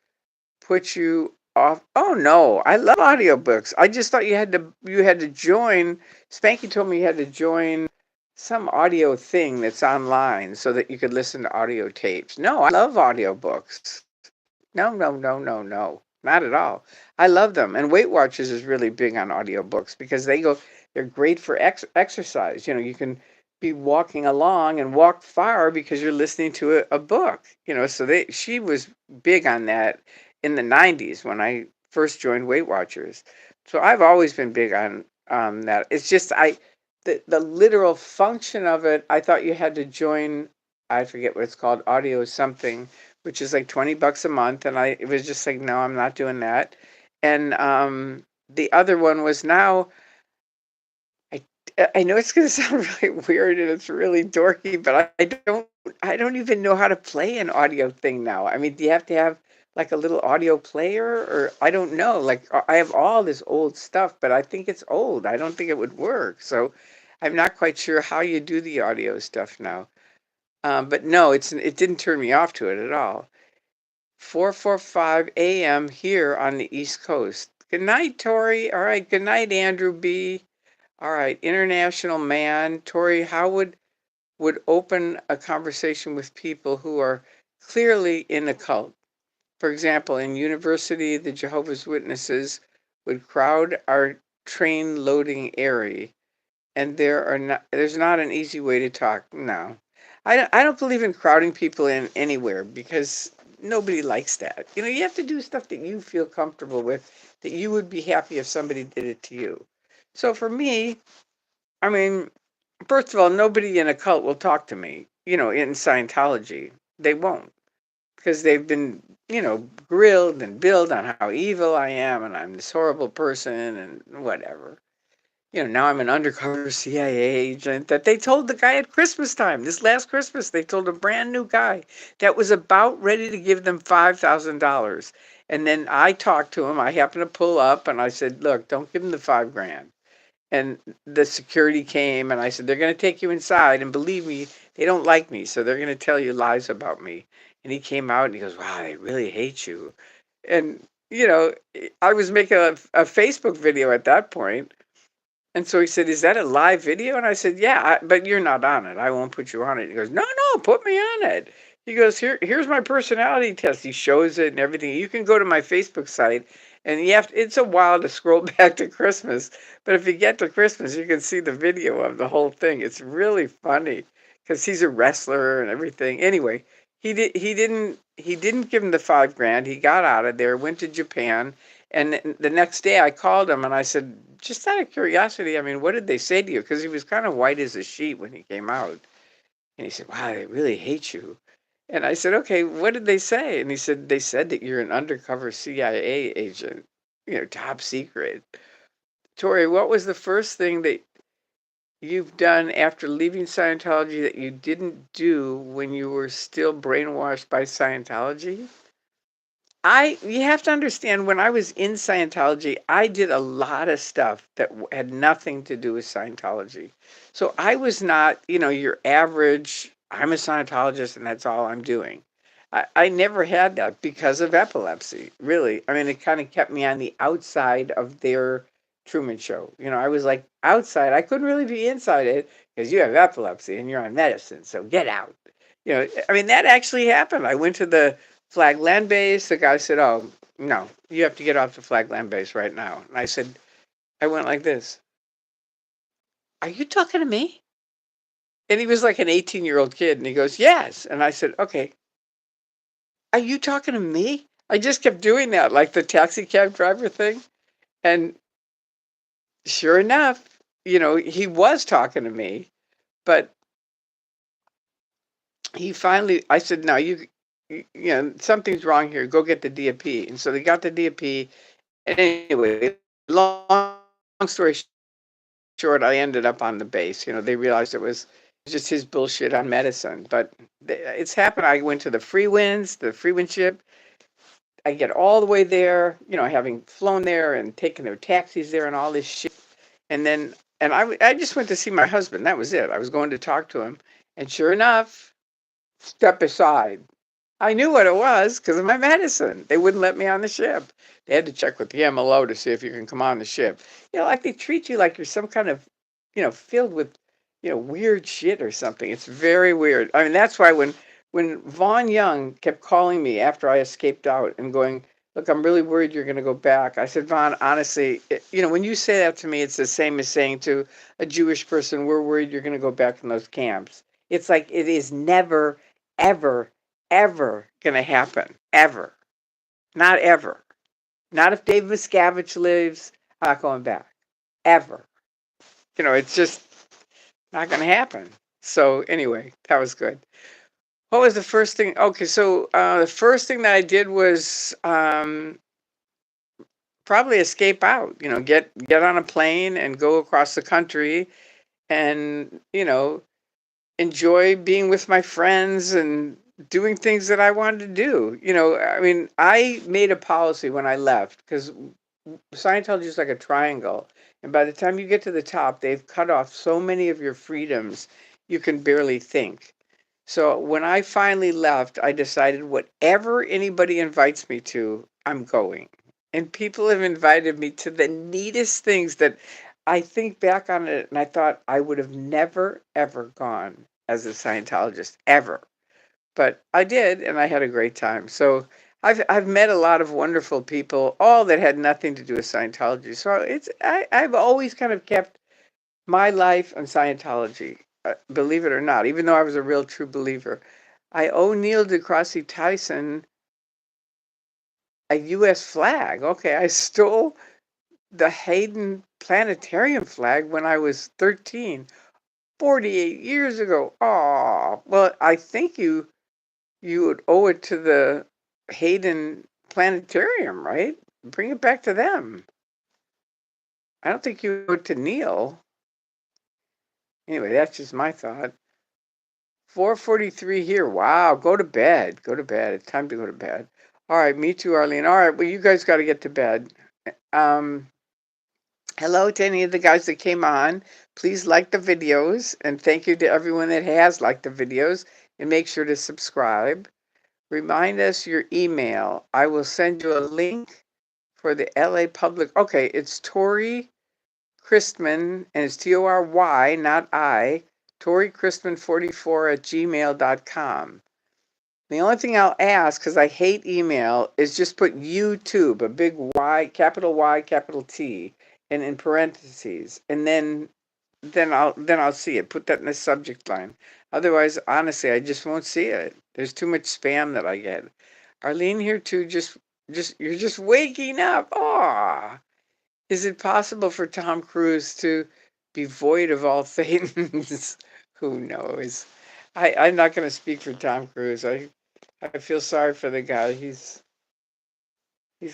S1: put you off? Oh no, I love audiobooks. I just thought you had to join. Spanky told me you had to join some audio thing that's online so that you could listen to audio tapes. No, I love audiobooks. No, no, no, no, no. Not at all. I love them. And Weight Watchers is really big on audiobooks because they're great for exercise. You can be walking along and walk far because you're listening to a book. So she was big on that in the 90s when I first joined Weight Watchers. So I've always been big on that. It's just the literal function of it, I thought you had to join, I forget what it's called, audio something, which is like $20 a month. And it was just like, no, I'm not doing that. And the other one was now, I, I know it's going to sound really weird and it's really dorky, but I don't even know how to play an audio thing now. I mean, do you have to have like a little audio player, or I don't know. Like I have all this old stuff, but I think it's old. I don't think it would work. So I'm not quite sure how you do the audio stuff now. But no, it didn't turn me off to it at all. 4:45 a.m. here on the East Coast. Good night, Tori. All right. Good night, Andrew B. All right. International man. Tori, how would open a conversation with people who are clearly in a cult? For example, in university, the Jehovah's Witnesses would crowd our train loading area, and there's not an easy way to talk. No, I don't believe in crowding people in anywhere because nobody likes that. You have to do stuff that you feel comfortable with, that you would be happy if somebody did it to you. So for me, I mean, first of all, nobody in a cult will talk to me, in Scientology. They won't, because they've been, grilled and billed on how evil I am and I'm this horrible person and whatever. Now I'm an undercover CIA agent that they told the guy at Christmas time, this last Christmas, they told a brand new guy that was about ready to give them $5,000. And then I talked to him. I happened to pull up and I said, look, don't give him the 5 grand. And the security came and I said, they're going to take you inside. And believe me, they don't like me. So they're going to tell you lies about me. And he came out and he goes, wow, they really hate you. And, I was making a Facebook video at that point. And so he said, is that a live video? And I said, yeah, but you're not on it. I won't put you on it. He goes, no, no, put me on it. He goes, here's my personality test. He shows it and everything. You can go to my Facebook site and it's a while to scroll back to Christmas. But if you get to Christmas, you can see the video of the whole thing. It's really funny because he's a wrestler and everything. Anyway, he didn't give him the 5 grand. He got out of there, went to Japan. And the next day I called him and I said, just out of curiosity, I mean, what did they say to you? Because he was kind of white as a sheet when he came out. And he said, wow, they really hate you. And I said, okay, what did they say? And he said, they said that you're an undercover CIA agent, top secret. Tori, what was the first thing that you've done after leaving Scientology that you didn't do when you were still brainwashed by Scientology? You have to understand, when I was in Scientology, I did a lot of stuff that had nothing to do with Scientology. So I was not, your average, I'm a Scientologist and that's all I'm doing. I never had that because of epilepsy, really. I mean, it kind of kept me on the outside of their Truman Show. I was like outside. I couldn't really be inside it because you have epilepsy and you're on medicine. So get out. I mean, that actually happened. I went to the flag land base. The guy said, "Oh, no, you have to get off the flag land base right now." And I went like this. Are you talking to me? And he was like an 18-year-old kid. And he goes, yes. And I said, okay, are you talking to me? I just kept doing that, like the taxi cab driver thing. And sure enough, he was talking to me, but I said, no, something's wrong here. Go get the DP. And so they got the DP. And anyway, long story short, I ended up on the base. They realized it was just his bullshit on medicine. But it's happened. I went to the free wind ship. I get all the way there, having flown there and taken their taxis there and all this shit. And I just went to see my husband. That was it. I was going to talk to him. And sure enough, step aside. I knew what it was because of my medicine. They wouldn't let me on the ship. They had to check with the MLO to see if you can come on the ship. Like they treat you like you're some kind of, filled with, weird shit or something. It's very weird. I mean, that's why when Vaughn Young kept calling me after I escaped out and going, look, I'm really worried you're going to go back. I said, Vaughn, honestly, when you say that to me, it's the same as saying to a Jewish person, we're worried you're going to go back in those camps. It's like it is never, ever, ever going to happen. Ever. Not ever. Not if Dave Miscavige lives. I'm not going back. Ever. It's just not going to happen. So anyway, that was good. What was the first thing? Okay, so the first thing that I did was probably escape out. Get on a plane and go across the country, and enjoy being with my friends and doing things that I wanted to do. I mean, I made a policy when I left because Scientology is like a triangle. And by the time you get to the top, they've cut off so many of your freedoms, you can barely think. So when I finally left, I decided whatever anybody invites me to, I'm going. And people have invited me to the neatest things that I think back on it and I thought I would have never, ever gone as a Scientologist, ever. But I did, and I had a great time. So I've met a lot of wonderful people, all that had nothing to do with Scientology. So I've always kind of kept my life on Scientology, believe it or not, even though I was a real true believer. I owe Neil deGrasse Tyson a U.S. flag. Okay, I stole the Hayden Planetarium flag when I was 13, 48 years ago. Oh, well, I think you would owe it to the Hayden Planetarium, right? Bring it back to them. I don't think you owe it to Neil. Anyway, that's just my thought. 4:43 here. Wow, go to bed. Go to bed. It's time to go to bed. All right, me too, Arlene. All right, well, you guys got to get to bed. Hello to any of the guys that came on. Please like the videos, and thank you to everyone that has liked the videos, and make sure to subscribe. Remind us your email. I will send you a link for the LA Public. Okay, it's Tori Christman, and it's Tory, not I, torychristman44@gmail.com. The only thing I'll ask, because I hate email, is just put YouTube, a big Y, capital T, and in parentheses, and then I'll see it. Put that in the subject line. Otherwise, honestly, I just won't see it. There's too much spam that I get. Arlene here too. Just you're just waking up. Aw. Is it possible for Tom Cruise to be void of all things? Who knows? I'm not going to speak for Tom Cruise. I feel sorry for the guy. He's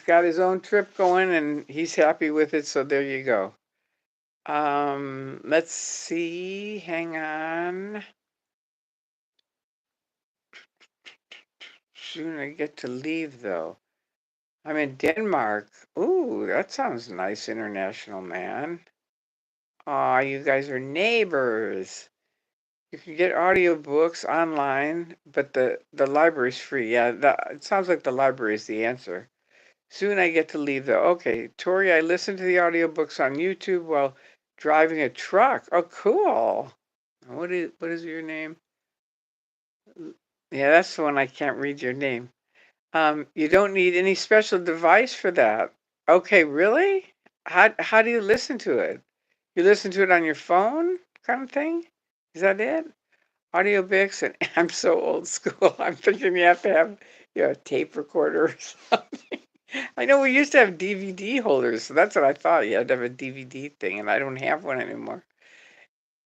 S1: got his own trip going and he's happy with it, so there you go. Let's see. Hang on. Soon I get to leave though. I'm in Denmark. Ooh, that sounds nice, international man. Aw, you guys are neighbors. You can get audiobooks online, but the library's free. Yeah, it sounds like the library is the answer. Soon I get to leave though. Okay, Tori, I listen to the audiobooks on YouTube while driving a truck. Oh, cool. What is your name? Yeah, that's the one I can't read your name. You don't need any special device for that. Okay, really? How do you listen to it? You listen to it on your phone kind of thing? Is that it? Audiobooks, and I'm so old school. I'm thinking you have to have, a tape recorder or something. I know we used to have DVD holders, so that's what I thought. You had to have a DVD thing, and I don't have one anymore.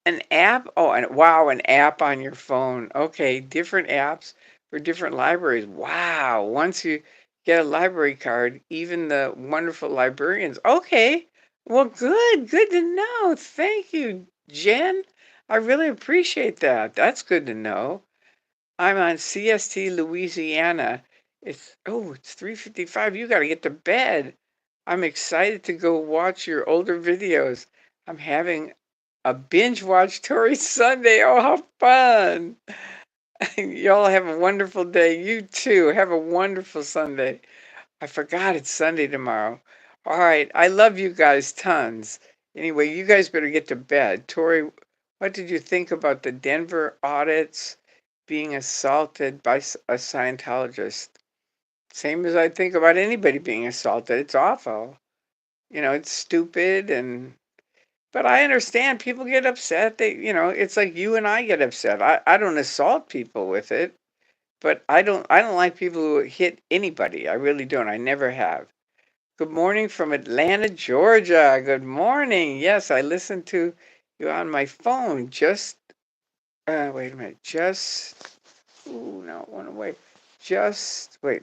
S1: An app? Oh, and wow, an app on your phone. Okay, different apps for different libraries. Wow. Once you get a library card, even the wonderful librarians. Okay. Well, good to know. Thank you, Jen. I really appreciate that. That's good to know. I'm on CST, Louisiana. It's 3:55. You got to get to bed. I'm excited to go watch your older videos. I'm having a binge watch Tori Sunday. Oh, how fun. Y'all have a wonderful day. You too. Have a wonderful Sunday. I forgot it's Sunday tomorrow. All right. I love you guys tons. Anyway, you guys better get to bed. Tori, what did you think about the Denver audits being assaulted by a Scientologist? Same as I think about anybody being assaulted. It's awful. It's stupid but I understand people get upset. It's like you and I get upset. I don't assault people with it, but I don't like people who hit anybody. I really don't. I never have. Good morning from Atlanta, Georgia. Good morning. Yes, I listened to you on my phone. Wait a minute. No, it went away. Wait.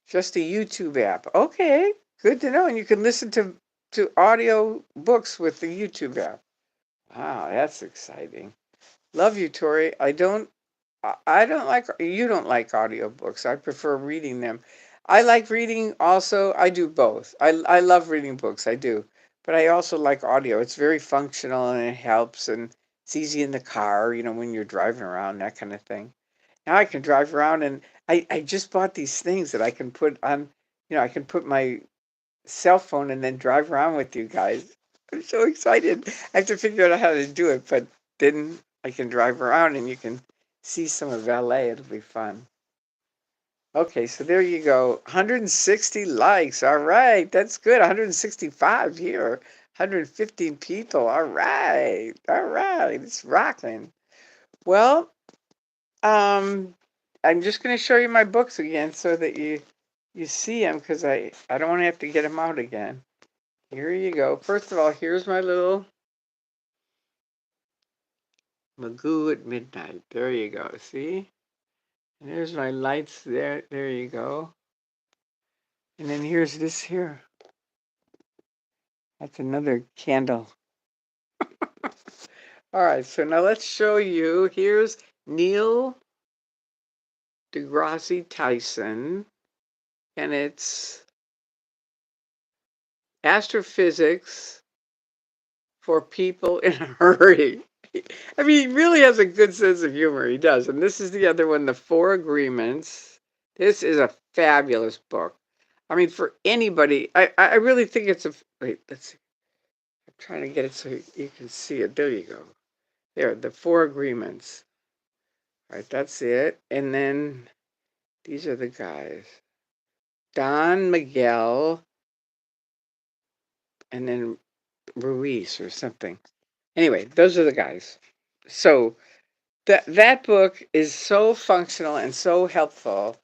S1: Just a YouTube app. Okay, good to know. And you can listen to audio books with the YouTube app. Wow, that's exciting. Love you, Tori. I don't like you don't like audiobooks. I prefer reading them. I like reading also. I do both. I love reading books. I do. But I also like audio. It's very functional and it helps and it's easy in the car, when you're driving around, that kind of thing. Now I can drive around and I just bought these things that I can put on, I can put my cell phone and then drive around with you guys. I'm so excited. I have to figure out how to do it, but then I can drive around and you can see some of LA. It'll be fun. Okay, so there you go. 160 likes. All right, that's good. 165 here. 115 people. All right. All right. It's rocking. Well, I'm just going to show you my books again so that you see them because I don't want to have to get them out again. Here you go. First of all, here's my little Magoo at Midnight. There you go. See? And there's my lights there. There you go. And then here's this here. That's another candle. All right, so now let's show you. Here's Neil deGrasse Tyson, and it's Astrophysics for People in a Hurry. I mean, he really has a good sense of humor. He does. And this is the other one, The Four Agreements. This is a fabulous book. I mean, for anybody, I really think it's wait, let's see. I'm trying to get it so you can see it. There you go. There, The Four Agreements. All right, that's it. And then these are the guys. Don Miguel and then Ruiz or something. Anyway, those are the guys. So that book is so functional and so helpful.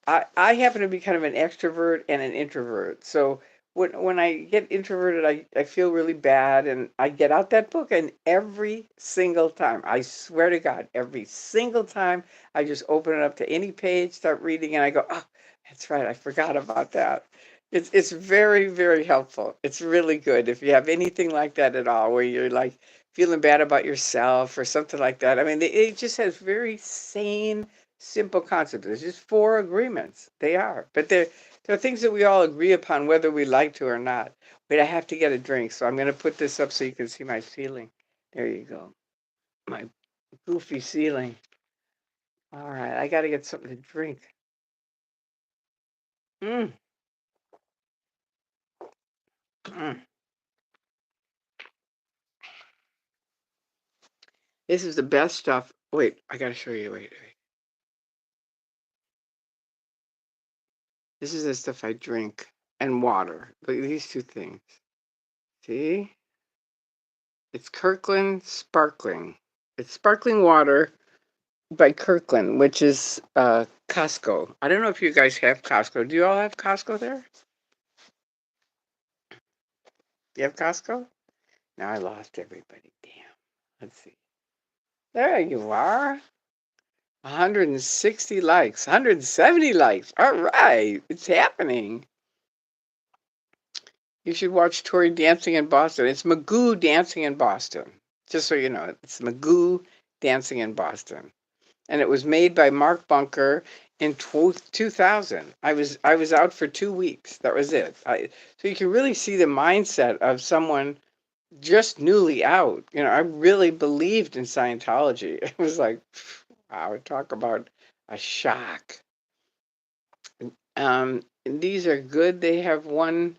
S1: I happen to be kind of an extrovert and an introvert. So when I get introverted, I feel really bad, and I get out that book, and every single time, I swear to God, every single time, I just open it up to any page, start reading, and I go, oh, that's right, I forgot about that. It's very, very helpful. It's really good if you have anything like that at all, where you're like feeling bad about yourself or something like that. I mean, it just has very sane, simple concepts. It's just four agreements. They are, but there are things that we all agree upon, whether we like to or not. Wait, I have to get a drink, so I'm going to put this up so you can see my ceiling. There you go. My goofy ceiling. All right, I got to get something to drink. Mm, mm. This is the best stuff. Wait, I got to show you. Wait. This is the stuff I drink and water. Look at these two things. See? It's Kirkland Sparkling. It's sparkling water by Kirkland, which is Costco. I don't know if you guys have Costco. Do you all have Costco there? You have Costco? Now I lost everybody. Damn. Let's see. There you are. 160 likes, 170 likes. All right. It's happening. You should watch Tori dancing in Boston. It's Magoo dancing in Boston. Just so you know, it's Magoo dancing in Boston. And it was made by Mark Bunker in 2000. I was out for 2 weeks. That was it. So you can really see the mindset of someone just newly out. I really believed in Scientology. It was like, wow, talk about a shock. And these are good. They have one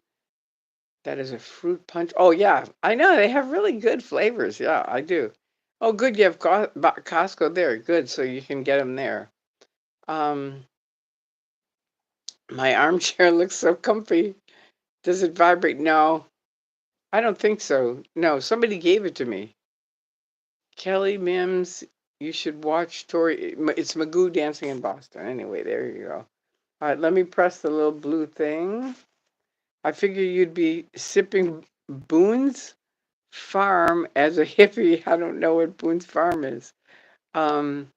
S1: that is a fruit punch. Oh yeah, I know they have really good flavors. Yeah, I do. Oh, good. You have Costco there. Good, so you can get them there. Um, my armchair looks so comfy. Does it vibrate? No, I don't think so. No, somebody gave it to me. Kelly Mims, you should watch Tori. It's Magoo dancing in Boston. Anyway, there you go. All right, let me press the little blue thing. I figure you'd be sipping Boone's Farm as a hippie. I don't know what Boone's Farm is. Um,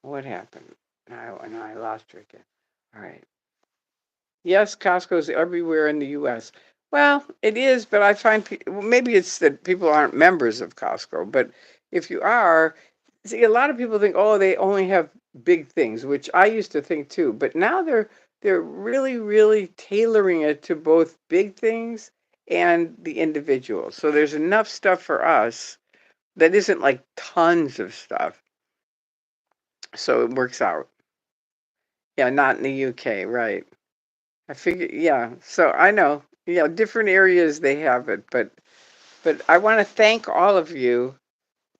S1: what happened? No, I lost her again. All right. Yes, Costco's everywhere in the U.S. Well, it is, but I find maybe it's that people aren't members of Costco. But if you are, see, a lot of people think, oh, they only have big things, which I used to think too. But now they're really, really tailoring it to both big things and the individual. So there's enough stuff for us that isn't like tons of stuff. So it works out. Yeah, not in the UK, right? I figure, yeah. So I know, different areas they have it, but I want to thank all of you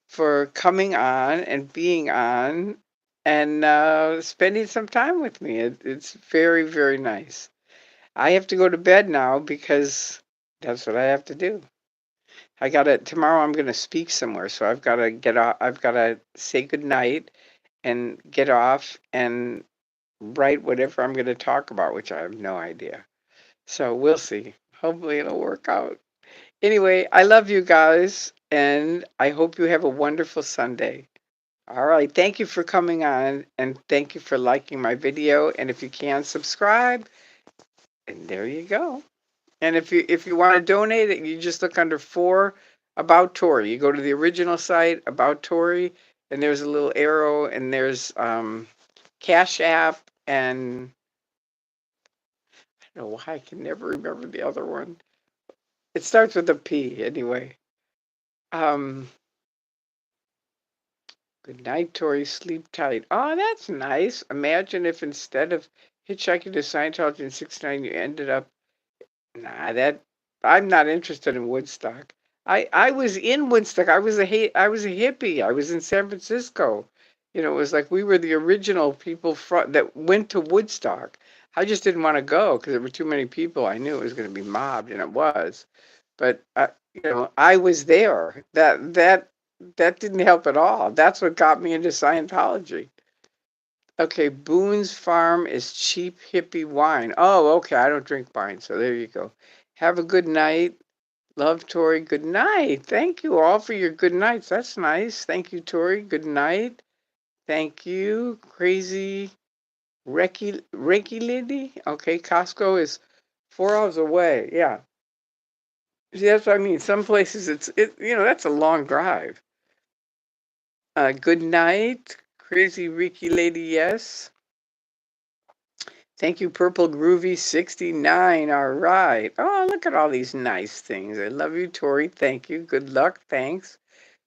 S1: for coming on and being on and spending some time with me. It's very, very nice. I have to go to bed now because that's what I have to do. Tomorrow I'm going to speak somewhere, so I've got to get off. I've got to say good night and get off and write whatever I'm going to talk about, which I have no idea. So we'll see. Hopefully it'll work out. Anyway, I love you guys, and I hope you have a wonderful Sunday. All right. Thank you for coming on, and thank you for liking my video. And if you can, subscribe. And there you go. And if you want to donate it, you just look under for About Tori. You go to the original site, About Tori, and there's a little arrow, and there's Cash App, and I don't know why I can never remember the other one. It starts with a P anyway. Um, Good night, Tori. Sleep tight. Oh, that's nice. Imagine if instead of hitchhiking to Scientology in '69, you ended up. Nah, that I'm not interested in Woodstock. I was in Woodstock. I was a hippie. I was in San Francisco. It was like we were the original people that went to Woodstock. I just didn't want to go because there were too many people. I knew it was going to be mobbed, and it was. But I was there. That didn't help at all. That's what got me into Scientology. Okay, Boone's Farm is cheap hippie wine. Oh, okay. I don't drink wine, so there you go. Have a good night. Love, Tori. Good night. Thank you all for your good nights. That's nice. Thank you, Tori. Good night. Thank you. Crazy Reiki Lady. Okay, Costco is 4 hours away. Yeah. See, that's what I mean. Some places that's a long drive. Good night, Crazy Reiki Lady. Yes. Thank you, Purple Groovy 69. All right. Oh, look at all these nice things. I love you, Tori. Thank you. Good luck. Thanks.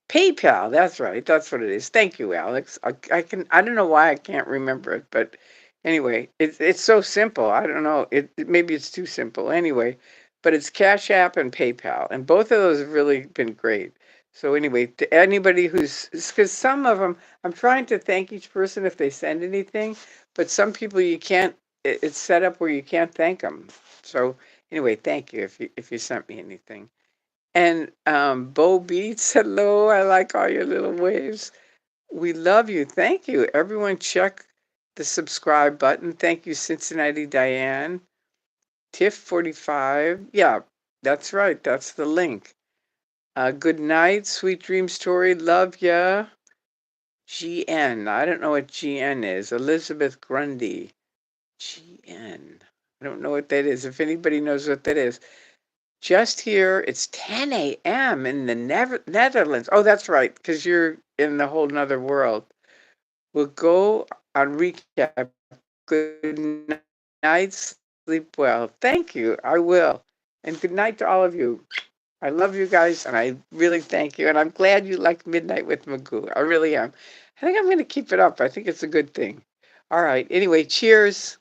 S1: PayPal. That's right. That's what it is. Thank you, Alex. I don't know why I can't remember it, but anyway, it's so simple. I don't know. Maybe it's too simple. Anyway, but it's Cash App and PayPal, and both of those have really been great. So anyway, to anybody because some of them, I'm trying to thank each person if they send anything, but some people you can't. It's set up where you can't thank them. So anyway, thank you if you sent me anything. And Bo Beats, hello. I like all your little waves. We love you. Thank you. Everyone, check the subscribe button. Thank you, Cincinnati Diane. Tiff45. Yeah, that's right. That's the link. Good night. Sweet dreams, Tori. Love ya. GN. I don't know what GN is. Elizabeth Grundy. GN. I don't know what that is. If anybody knows what that is. Just here, it's 10 a.m. in the Netherlands. Oh, that's right, because you're in the whole nother world. We'll go on recap. Good night, sleep well. Thank you, I will. And good night to all of you. I love you guys, and I really thank you. And I'm glad you like Midnight with Magoo. I really am. I think I'm going to keep it up. I think it's a good thing. All right. Anyway, cheers.